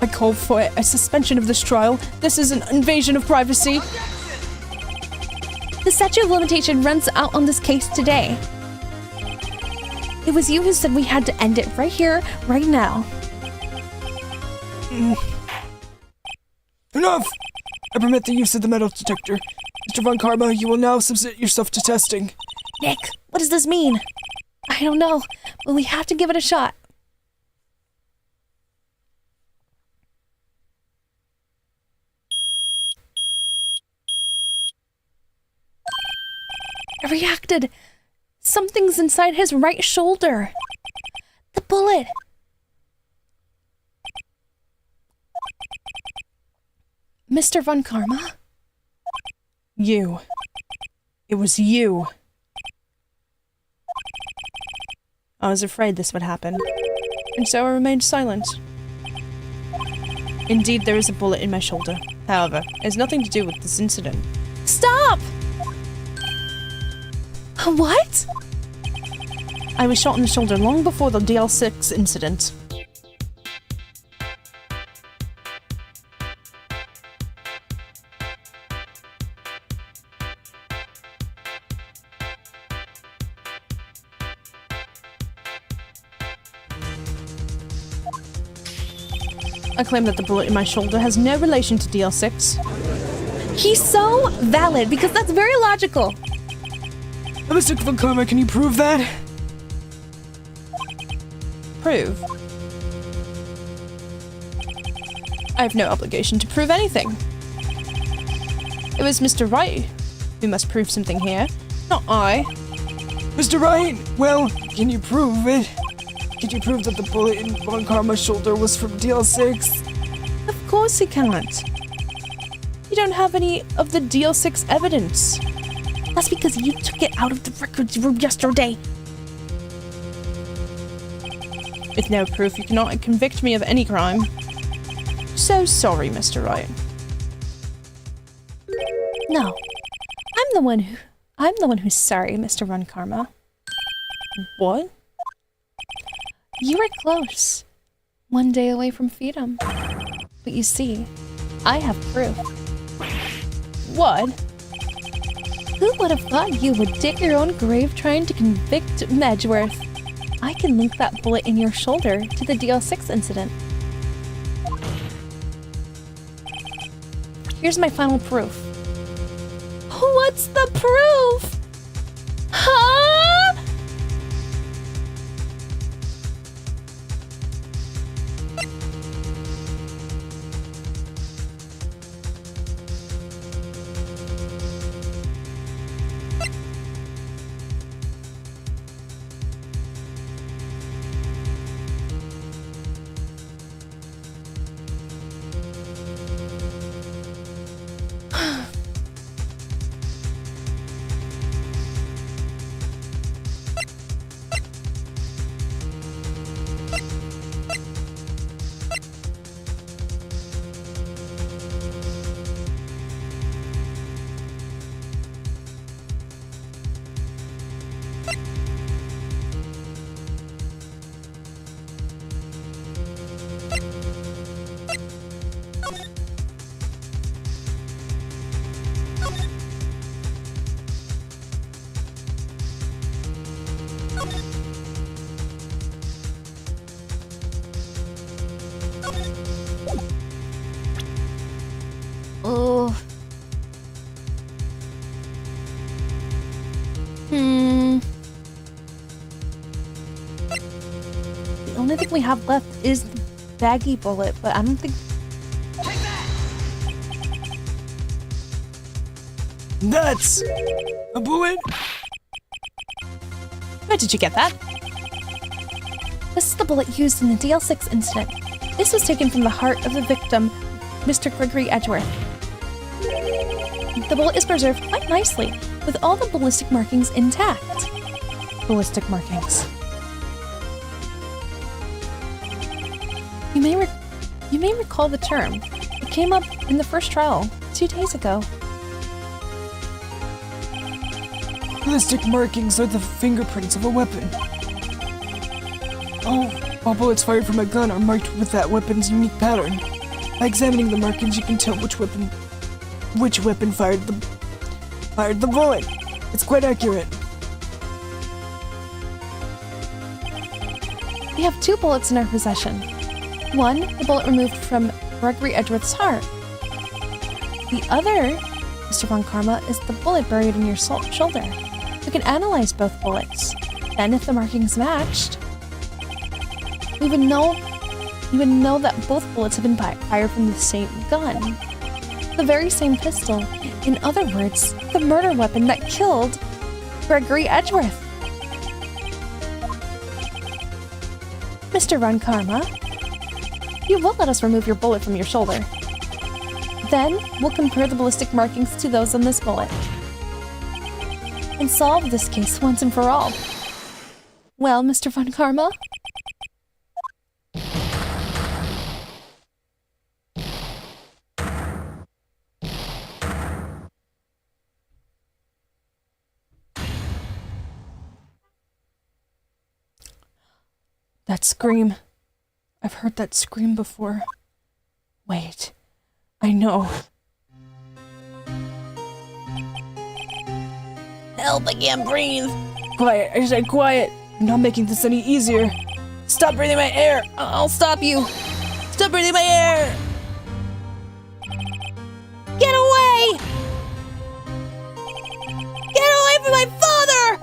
I call for a suspension of this trial. This is an invasion of privacy. The statute of limitation runs out on this case today. It was you who said we had to end it right here, right now. enough! I permit the use of the metal detector. Mr. Von Karma, you will now submit yourself to testing. Nick, what does this mean? I don't know, but we have to give it a shot. I reacted. Something's inside his right shoulder. The bullet. Mr. Von Karma? You. It was you. I was afraid this would happen, and so I remained silent. Indeed, there is a bullet in my shoulder. However, it has nothing to do with this incident. Stop! What? I was shot in the shoulder long before the DL6 incident. I claim that the bullet in my shoulder has no relation to DL6. He's so valid because that's very logical. Mr. Von Karma, can you prove that? Prove? I have no obligation to prove anything. It was Mr. Wright who must prove something here, not I. Mr. Wright, well, can you prove it? Can you prove that the bullet in Von Karma's shoulder was from DL6? Of course he can't. You don't have any of the DL6 evidence. That's because you took it out of the records room yesterday. With no proof, you cannot convict me of any crime. So sorry, Mr. Wright. No. I'm the one who's sorry, Mr. Von Karma. What? You were close. One day away from freedom. But you see, I have proof. What? Who would have thought you would dig your own grave trying to convict Edgeworth? I can link that bullet in your shoulder to the DL6 incident. Here's my final proof. What's the proof? Huh? thing we have left is the baggy bullet, but I don't think... That's a bullet? Where did you get that? This is the bullet used in the DL6 incident. This was taken from the heart of the victim, Mr. Gregory Edgeworth. The bullet is preserved quite nicely, with all the ballistic markings intact. Ballistic markings. You may recall the term. It came up in the first trial 2 days ago. Ballistic markings are the fingerprints of a weapon. All bullets fired from a gun are marked with that weapon's unique pattern. By examining the markings, you can tell which weapon fired the bullet. It's quite accurate. We have 2 bullets in our possession. One, the bullet removed from Gregory Edgeworth's heart. The other, Mr. Von Karma, is the bullet buried in your shoulder. We can analyze both bullets. Then, if the markings matched, we would know that both bullets have been fired from the same gun. The very same pistol. In other words, the murder weapon that killed Gregory Edgeworth. Mr. Von Karma, you will let us remove your bullet from your shoulder. Then, we'll compare the ballistic markings to those on this bullet. And solve this case once and for all. Well, Mr. Von Karma? That scream. I've heard that scream before. Wait. I know. Help, I can't breathe. Quiet. I said quiet. You're not making this any easier. Stop breathing my air. I'll stop you. Stop breathing my air. Get away! Get away from my father!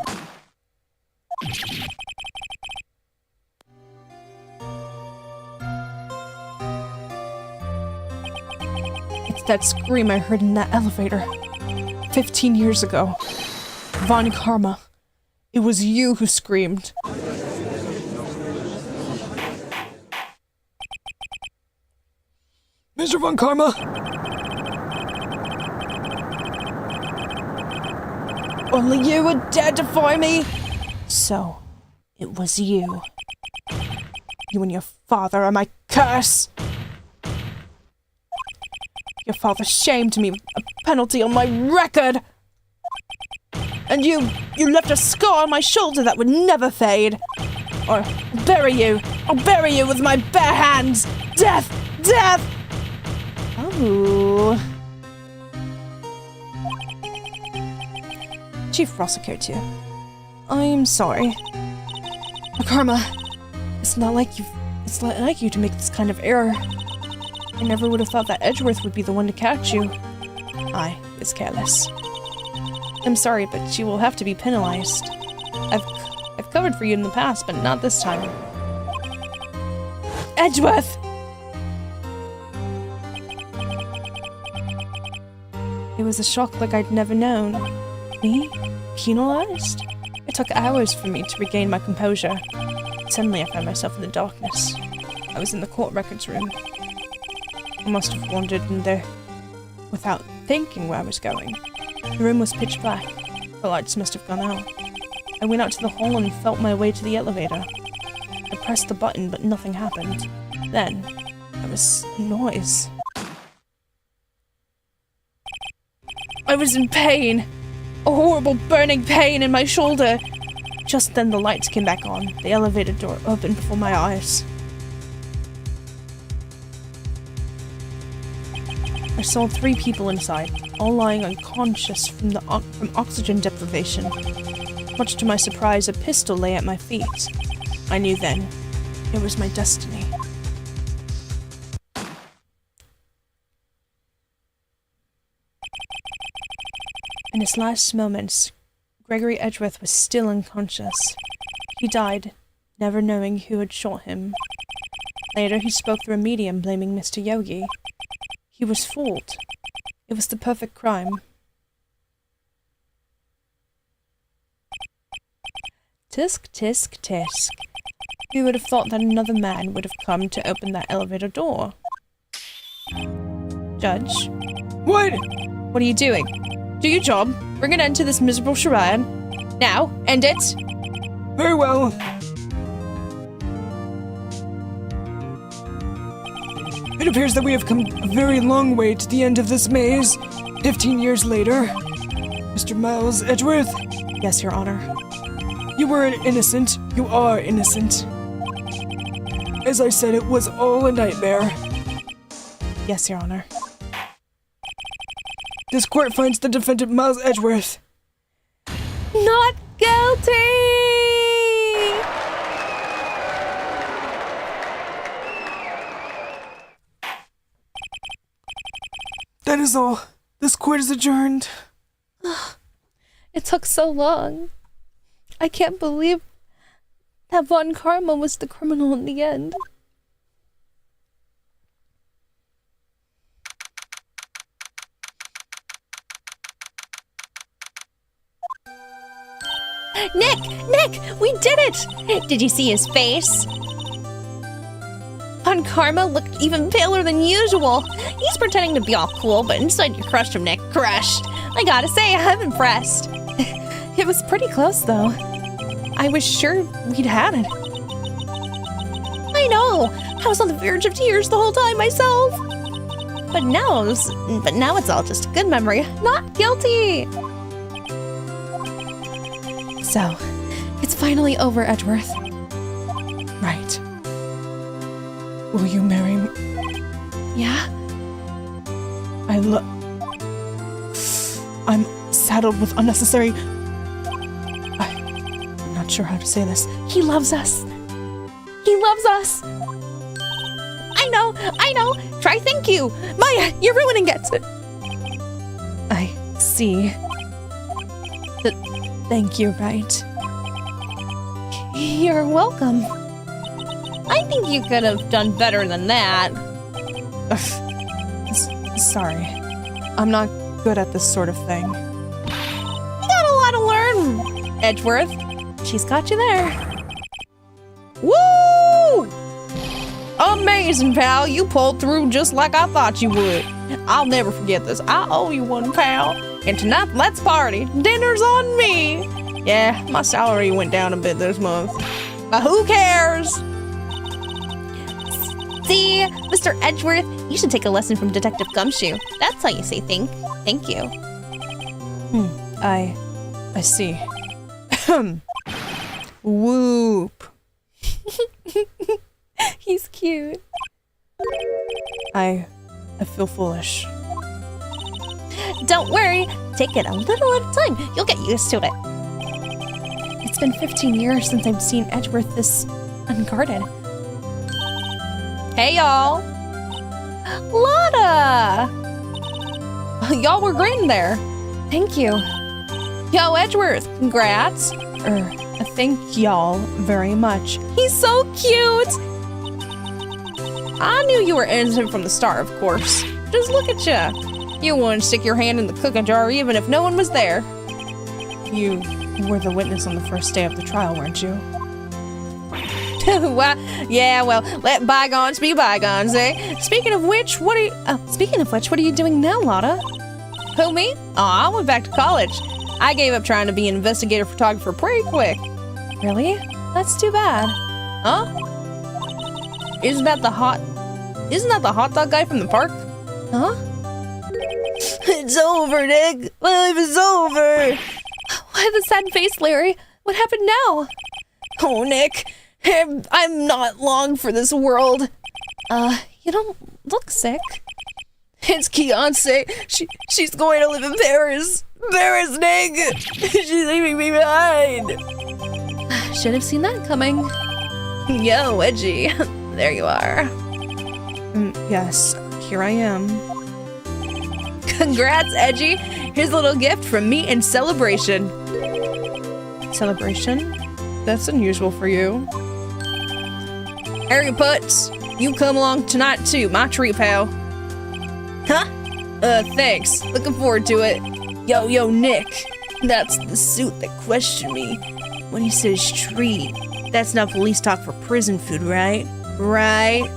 It's that scream I heard in that elevator. 15 years ago. Von Karma. It was you who screamed. Mr. Von Karma? Only you would dare defy me? So, it was you. You and your father are my curse. Your father shamed me, a penalty on my record. And you left a scar on my shoulder that would never fade. Or I'll bury you with my bare hands. Death, death. Ooh. Chief Prosecutor, I'm sorry. Karma, it's not like you to make this kind of error. I never would have thought that Edgeworth would be the one to catch you. I was careless. I'm sorry, but you will have to be penalized. I've covered for you in the past, but not this time. Edgeworth! It was a shock like I'd never known. Me? Penalized? It took hours for me to regain my composure. Suddenly I found myself in the darkness. I was in the court records room. I must have wandered in there without thinking where I was going. The room was pitch black. The lights must have gone out. I went out to the hall and felt my way to the elevator. I pressed the button, but nothing happened. Then, there was a noise. I was in pain. A horrible burning pain in my shoulder. Just then the lights came back on. The elevator door opened before my eyes. I saw 3 people inside, all lying unconscious from oxygen deprivation. Much to my surprise, a pistol lay at my feet. I knew then it was my destiny. In his last moments, Gregory Edgeworth was still unconscious. He died never knowing who had shot him. Later, he spoke through a medium blaming Mr. Yogi. He was fooled. It was the perfect crime. Tisk, tisk, tisk. Who would have thought that another man would have come to open that elevator door? Judge? What? What are you doing? Do your job. Bring an end to this miserable charade. Now, end it. Very well. It appears that we have come a very long way to the end of this maze. 15 years later. Mr. Miles Edgeworth? Yes, Your Honor. You were innocent. You are innocent. As I said, it was all a nightmare. Yes, Your Honor. This court finds the defendant Miles Edgeworth Not guilty! That is all. This court is adjourned. It took so long. I can't believe that Von Karma was the criminal in the end. Nick! Nick! We did it! Did you see his face? Von Karma looked even paler than usual. He's pretending to be all cool, but inside you crushed him, Nick. Crushed. I gotta say, I'm impressed. It was pretty close, though. I was sure we'd had it. I know! I was on the verge of tears the whole time myself. But now it's all just a good memory. Not guilty! So, it's finally over, Edgeworth. Right. Will you marry me? Yeah? I'm saddled with unnecessary... I'm not sure how to say this. He loves us. He loves us. I know! Try thank you! Maya, you're ruining it! I see. Thank you, right? You're welcome. I think you could have done better than that. Sorry. I'm not good at this sort of thing. You got a lot to learn, Edgeworth. She's got you there. Woo! Amazing, pal. You pulled through just like I thought you would. I'll never forget this. I owe you one, pal. And tonight, let's party. Dinner's on me. Yeah, my salary went down a bit this month. But who cares? See, Mr. Edgeworth, you should take a lesson from Detective Gumshoe. That's how you say thank you. I see. Whoop. He's cute. I feel foolish. Don't worry, take it a little at a time. You'll get used to it. It's been 15 years since I've seen Edgeworth this unguarded. Hey, y'all. Lotta! Y'all were great in there. Thank you. Yo, Edgeworth, congrats. Thank y'all very much. He's so cute. I knew you were innocent from the start, of course. Just look at you. You wouldn't stick your hand in the cooking jar even if no one was there. You were the witness on the first day of the trial, weren't you? Well, yeah, well, let bygones be bygones, eh? Speaking of which, what are you doing now, Lotta? Who, me? Oh, I went back to college. I gave up trying to be an investigative photographer pretty quick. Really? That's too bad. Huh? Isn't that the hot dog guy from the park? Huh? It's over, Nick. Life is over. Why the sad face, Larry? What happened now? Oh, Nick. I'm not long for this world. You don't look sick. It's Beyonce. She's going to live in Paris. Paris, Nick. She's leaving me behind. Should have seen that coming. Yo, Edgy. There you are. Yes, here I am. Congrats, Edgy. Here's a little gift from me in celebration. Celebration? That's unusual for you. Harry Putz, you come along tonight too, my treat, pal. Huh? Thanks. Looking forward to it. Yo, Nick. That's the suit that questioned me when he says treat. That's not police talk for prison food, right? Right?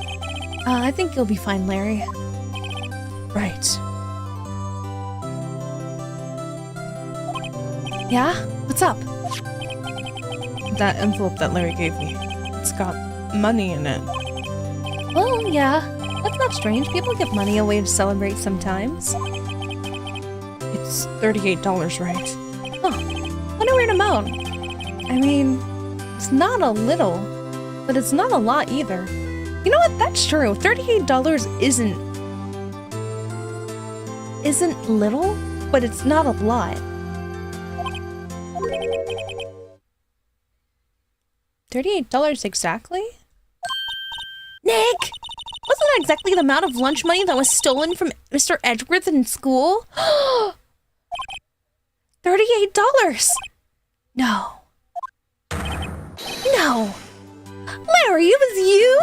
I think you'll be fine, Larry. Right. Yeah? What's up? That envelope that Larry gave me. It's got money in it. Well, yeah. That's not strange. People give money away to celebrate sometimes. It's $38, right? What a weird amount. I mean, it's not a little, but it's not a lot either. You know what? That's true. $38 isn't little, but it's not a lot. $38 exactly? Nick! Wasn't that exactly the amount of lunch money that was stolen from Mr. Edgeworth in school? $38! No. No. Larry, it was you?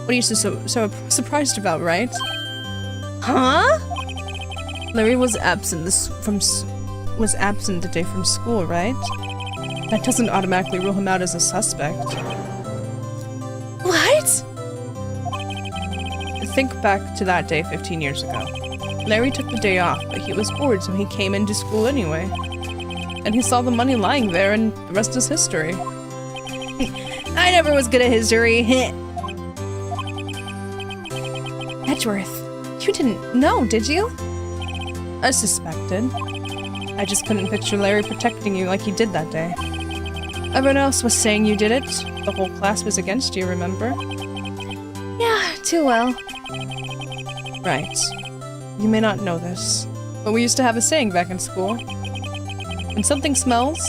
What are you so surprised about, right? Huh? Larry was absent the day from school, right? That doesn't automatically rule him out as a suspect. What? Think back to that day 15 years ago. Larry took the day off, but he was bored, so he came into school anyway. And he saw the money lying there, and the rest is history. I never was good at history. Edgeworth, you didn't know, did you? I suspected. I just couldn't picture Larry protecting you like he did that day. Everyone else was saying you did it. The whole class was against you, remember? Yeah, too well. Right. You may not know this, but we used to have a saying back in school. When something smells,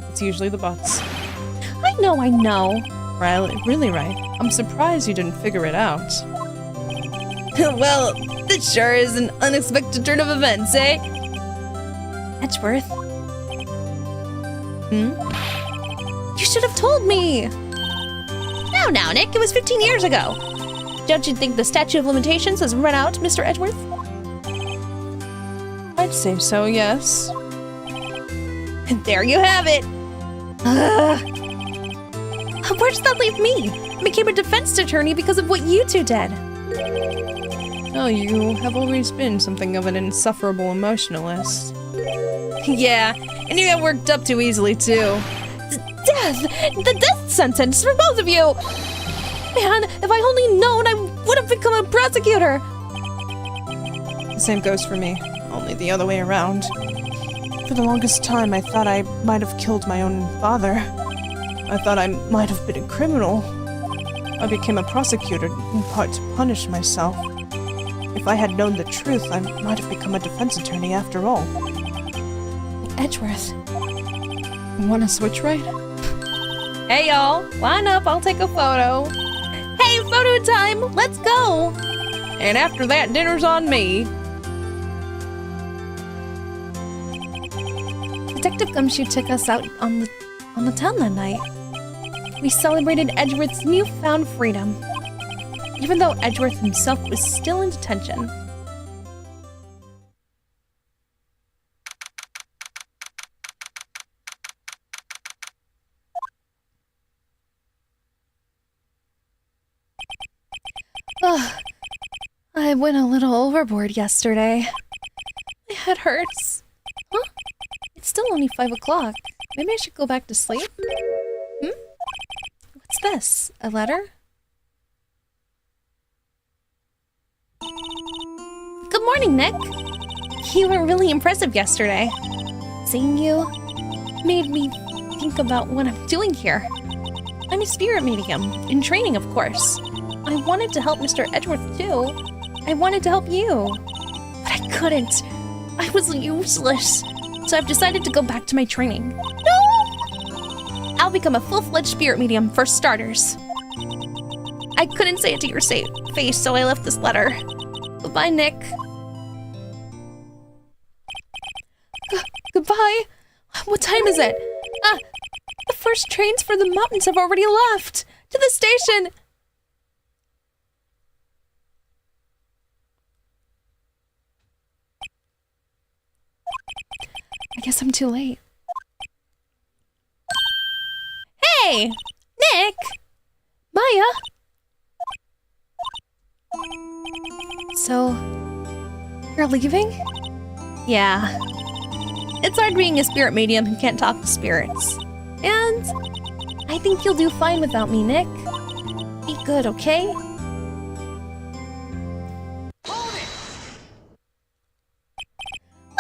it's usually the butts. I know. Really right. I'm surprised you didn't figure it out. Well, this sure is an unexpected turn of events, eh? Edgeworth, Hmm? you should have told me! Now, Nick, it was 15 years ago. Don't you think the statute of limitations has run out, Mr. Edgeworth? I'd say so, yes. And there you have it. Where does that leave me? I became a defense attorney because of what you two did. Oh, you have always been something of an insufferable emotionalist. Yeah, and you get worked up too easily, too. Death! The death sentence for both of you! Man, if I only known, I would have become a prosecutor! The same goes for me, only the other way around. For the longest time, I thought I might have killed my own father. I thought I might have been a criminal. I became a prosecutor, in part to punish myself. If I had known the truth, I might have become a defense attorney after all. Edgeworth. Want to switch right? Hey y'all, line up, I'll take a photo. Hey, photo time! Let's go! And after that, dinner's on me. Detective Gumshoe took us out on the town that night. We celebrated Edgeworth's newfound freedom, even though Edgeworth himself was still in detention. I went a little overboard yesterday. My head hurts. Huh? It's still only 5 o'clock. Maybe I should go back to sleep? What's this? A letter? Good morning, Nick. You were really impressive yesterday. Seeing you made me think about what I'm doing here. I'm a spirit medium, in training, of course. I wanted to help Mr. Edgeworth, too. I wanted to help you. But I couldn't. I was useless. So I've decided to go back to my training. No! I'll become a full-fledged spirit medium, for starters. I couldn't say it to your face, so I left this letter. Goodbye, Nick. Goodbye? What time is it? The first trains for the mountains have already left. To the station. I guess I'm too late. Hey, Nick. Maya! So, you're leaving? Yeah. It's hard being a spirit medium who can't talk to spirits. And I think you'll do fine without me, Nick. Be good, okay?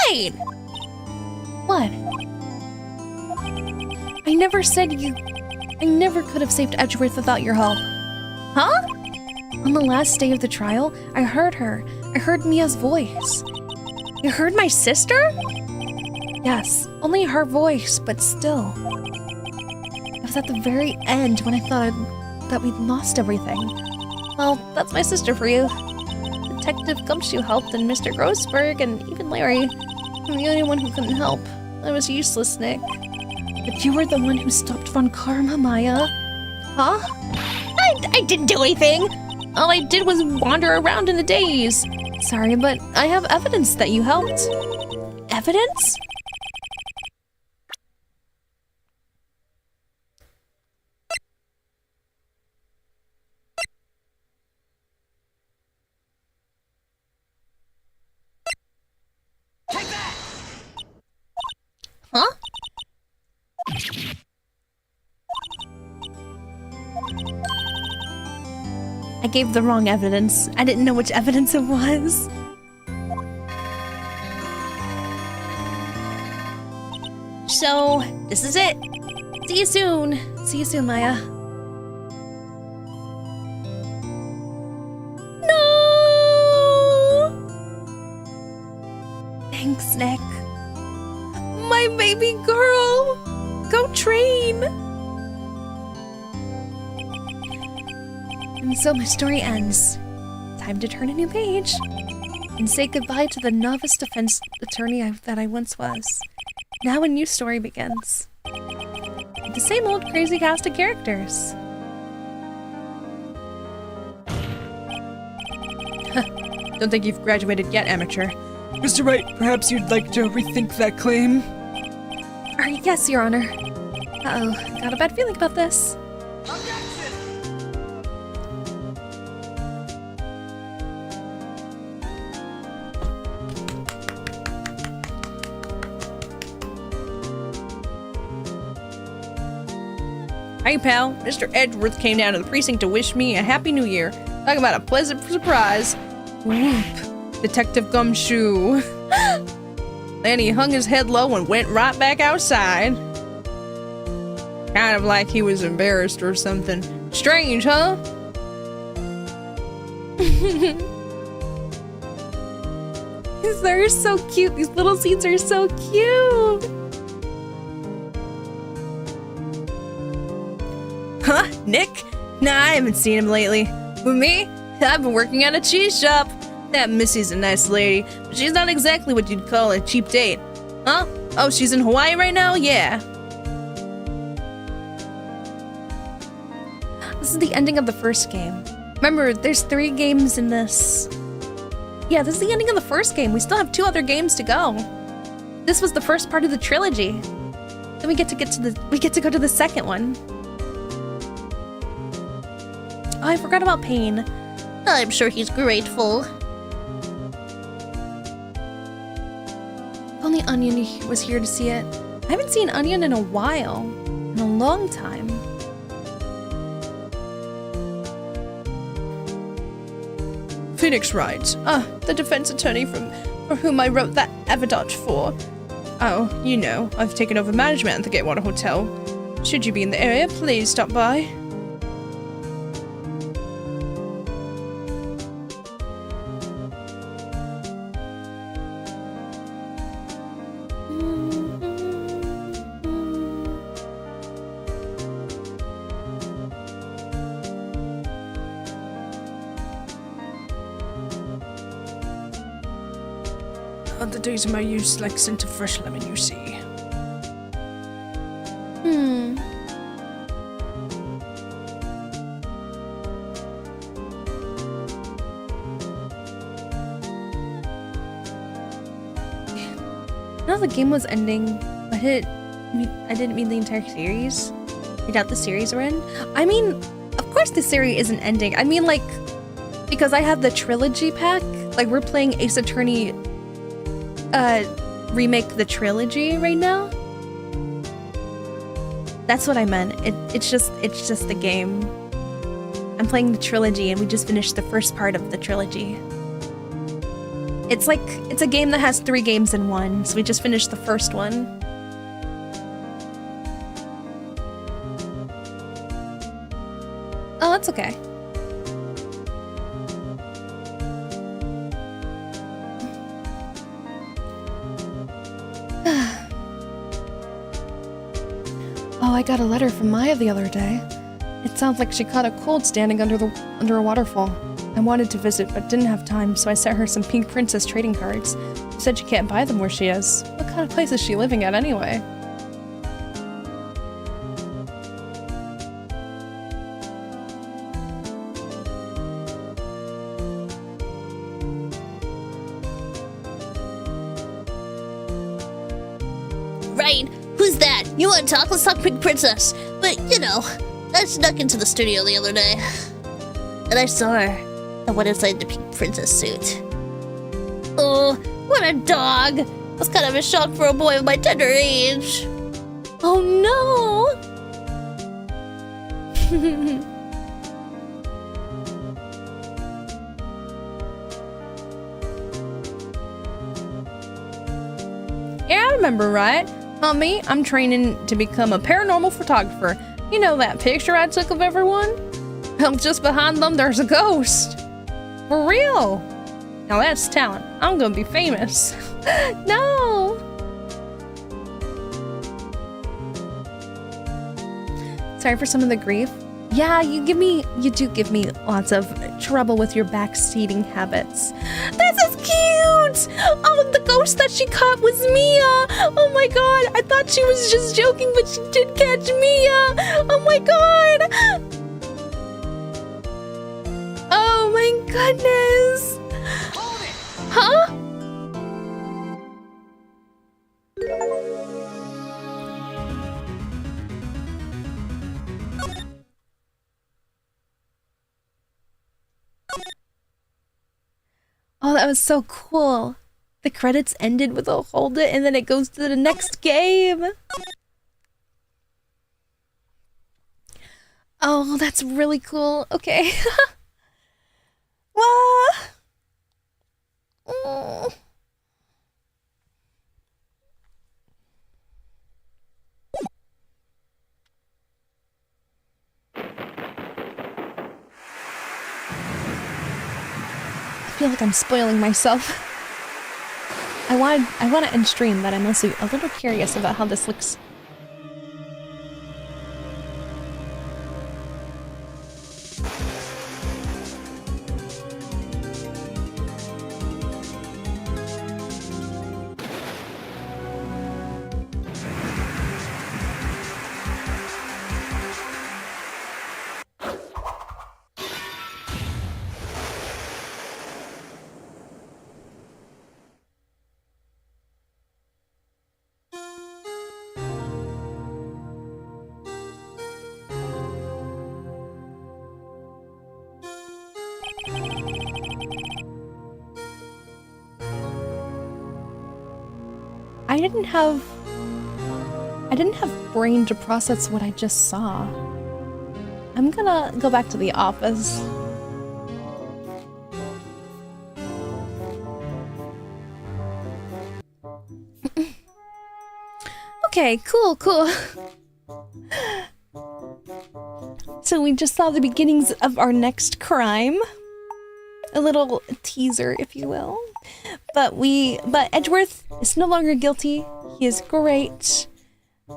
Wait, What? I never said you... I never could have saved Edgeworth without your help. huh? On the last day of the trial, I heard her. I heard Mia's voice. You heard my sister? Yes, only her voice, but still. It was at the very end when I thought that we'd lost everything. Well, that's my sister for you. Detective Gumshoe helped, and Mr. Grossberg, and even Larry. I'm the only one who couldn't help. I was useless, Nick. But you were the one who stopped Von Karma, Maya. Huh? I didn't do anything! All I did was wander around in the daze. Sorry, but I have evidence that you helped. Evidence? Huh? I gave the wrong evidence. I didn't know which evidence it was. So, this is it. See you soon. See you soon, Maya. No! Thanks, Nick. My baby girl! Go train! And so my story ends. Time to turn a new page. And say goodbye to the novice defense attorney that I once was. Now a new story begins. With the same old crazy cast of characters. Don't think you've graduated yet, amateur. Mr. Wright, perhaps you'd like to rethink that claim? Yes, Your Honor. Uh-oh, got a bad feeling about this. Hey, pal. Mr. Edgeworth came down to the precinct to wish me a happy new year. Talk about a pleasant surprise. Whoop. Detective Gumshoe. Then he hung his head low and went right back outside. Kind of like he was embarrassed or something. Strange, huh? They're so cute. These little seeds are so cute. Huh? Nick? Nah, I haven't seen him lately. With me? I've been working at a cheese shop. That Missy's a nice lady, but she's not exactly what you'd call a cheap date. Huh? Oh, she's in Hawaii right now? Yeah. This is the ending of the first game. Remember, there's 3 games in this. Yeah, this is the ending of the first game. We still have 2 other games to go. This was the first part of the trilogy. Then we get to go to the second one. Oh, I forgot about Pain. I'm sure he's grateful. If only Onion was here to see it. I haven't seen Onion in a while. In a long time. Phoenix Wright. The defense attorney for whom I wrote that evidence for. Oh, you know, I've taken over management at the Gatewater Hotel. Should you be in the area, please stop by. The days of my youth like scent of fresh lemon, you see. know the game was ending, but I didn't mean the entire series. I doubt the series we're in. I mean, of course the series isn't ending. I mean, like, because I have the trilogy pack. Like, we're playing Ace Attorney remake the trilogy right now. That's what I meant. It's just the game. I'm playing the trilogy and we just finished the first part of the trilogy. It's like, it's a game that has 3 games in one, so we just finished the first one. Oh, that's okay. Oh, I got a letter from Maya the other day. It sounds like she caught a cold standing under a waterfall. I wanted to visit but didn't have time, so I sent her some Pink Princess trading cards. She said she can't buy them where she is. What kind of place is she living at anyway? Right, who's that? You want to talk? Let's talk Pink Princess. But, you know, I snuck into the studio the other day. And I saw her. And went inside the Pink Princess suit. Oh, what a dog! That's kind of a shock for a boy of my tender age. Oh no! Yeah, I remember, right? Me, I'm training to become a paranormal photographer. You know that picture I took of everyone? Well, just behind them, there's a ghost. For real. Now that's talent. I'm gonna be famous. No! Sorry for some of the grief. Yeah, you do give me lots of trouble with your backseating habits. This is cute! Oh, the ghost that she caught was Mia! Oh my god, I thought she was just joking, but she did catch Mia! Oh my god! Oh my goodness! Huh? Oh, that was so cool. The credits ended with a hold it and then it goes to the next game. Oh, that's really cool. Okay. Well, I feel like I'm spoiling myself. I want to end stream, but I'm also a little curious about how this looks. I didn't have brain to process what I just saw. I'm gonna go back to the office. Okay, cool. So we just saw the beginnings of our next crime. A little teaser, if you will. But Edgeworth is no longer guilty. He is great.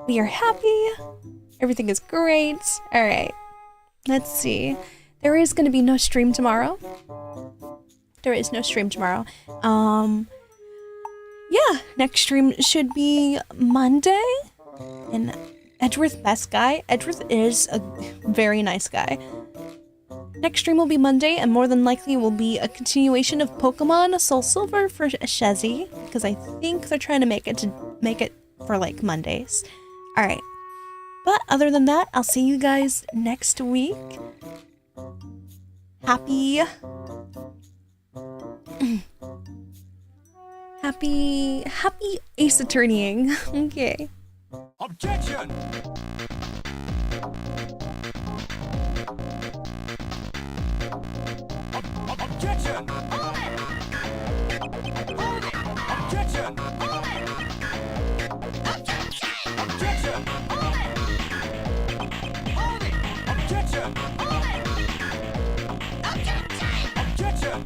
We are happy. Everything is great. All right. Let's see. There is going to be no stream tomorrow. There is no stream tomorrow. Yeah, next stream should be Monday. And Edgeworth, best guy. Edgeworth is a very nice guy. Next stream will be Monday, and more than likely will be a continuation of Pokemon Soul Silver for Shezzy, because I think they're trying to make it for like Mondays. All right. But other than that, I'll see you guys next week. Happy ace attorneying. Okay. Objection! Objection! Hold it! Hold it! Objection! Hold it! Objection! Objection! Hold it! Hold it! Objection! Hold it! Objection! Objection!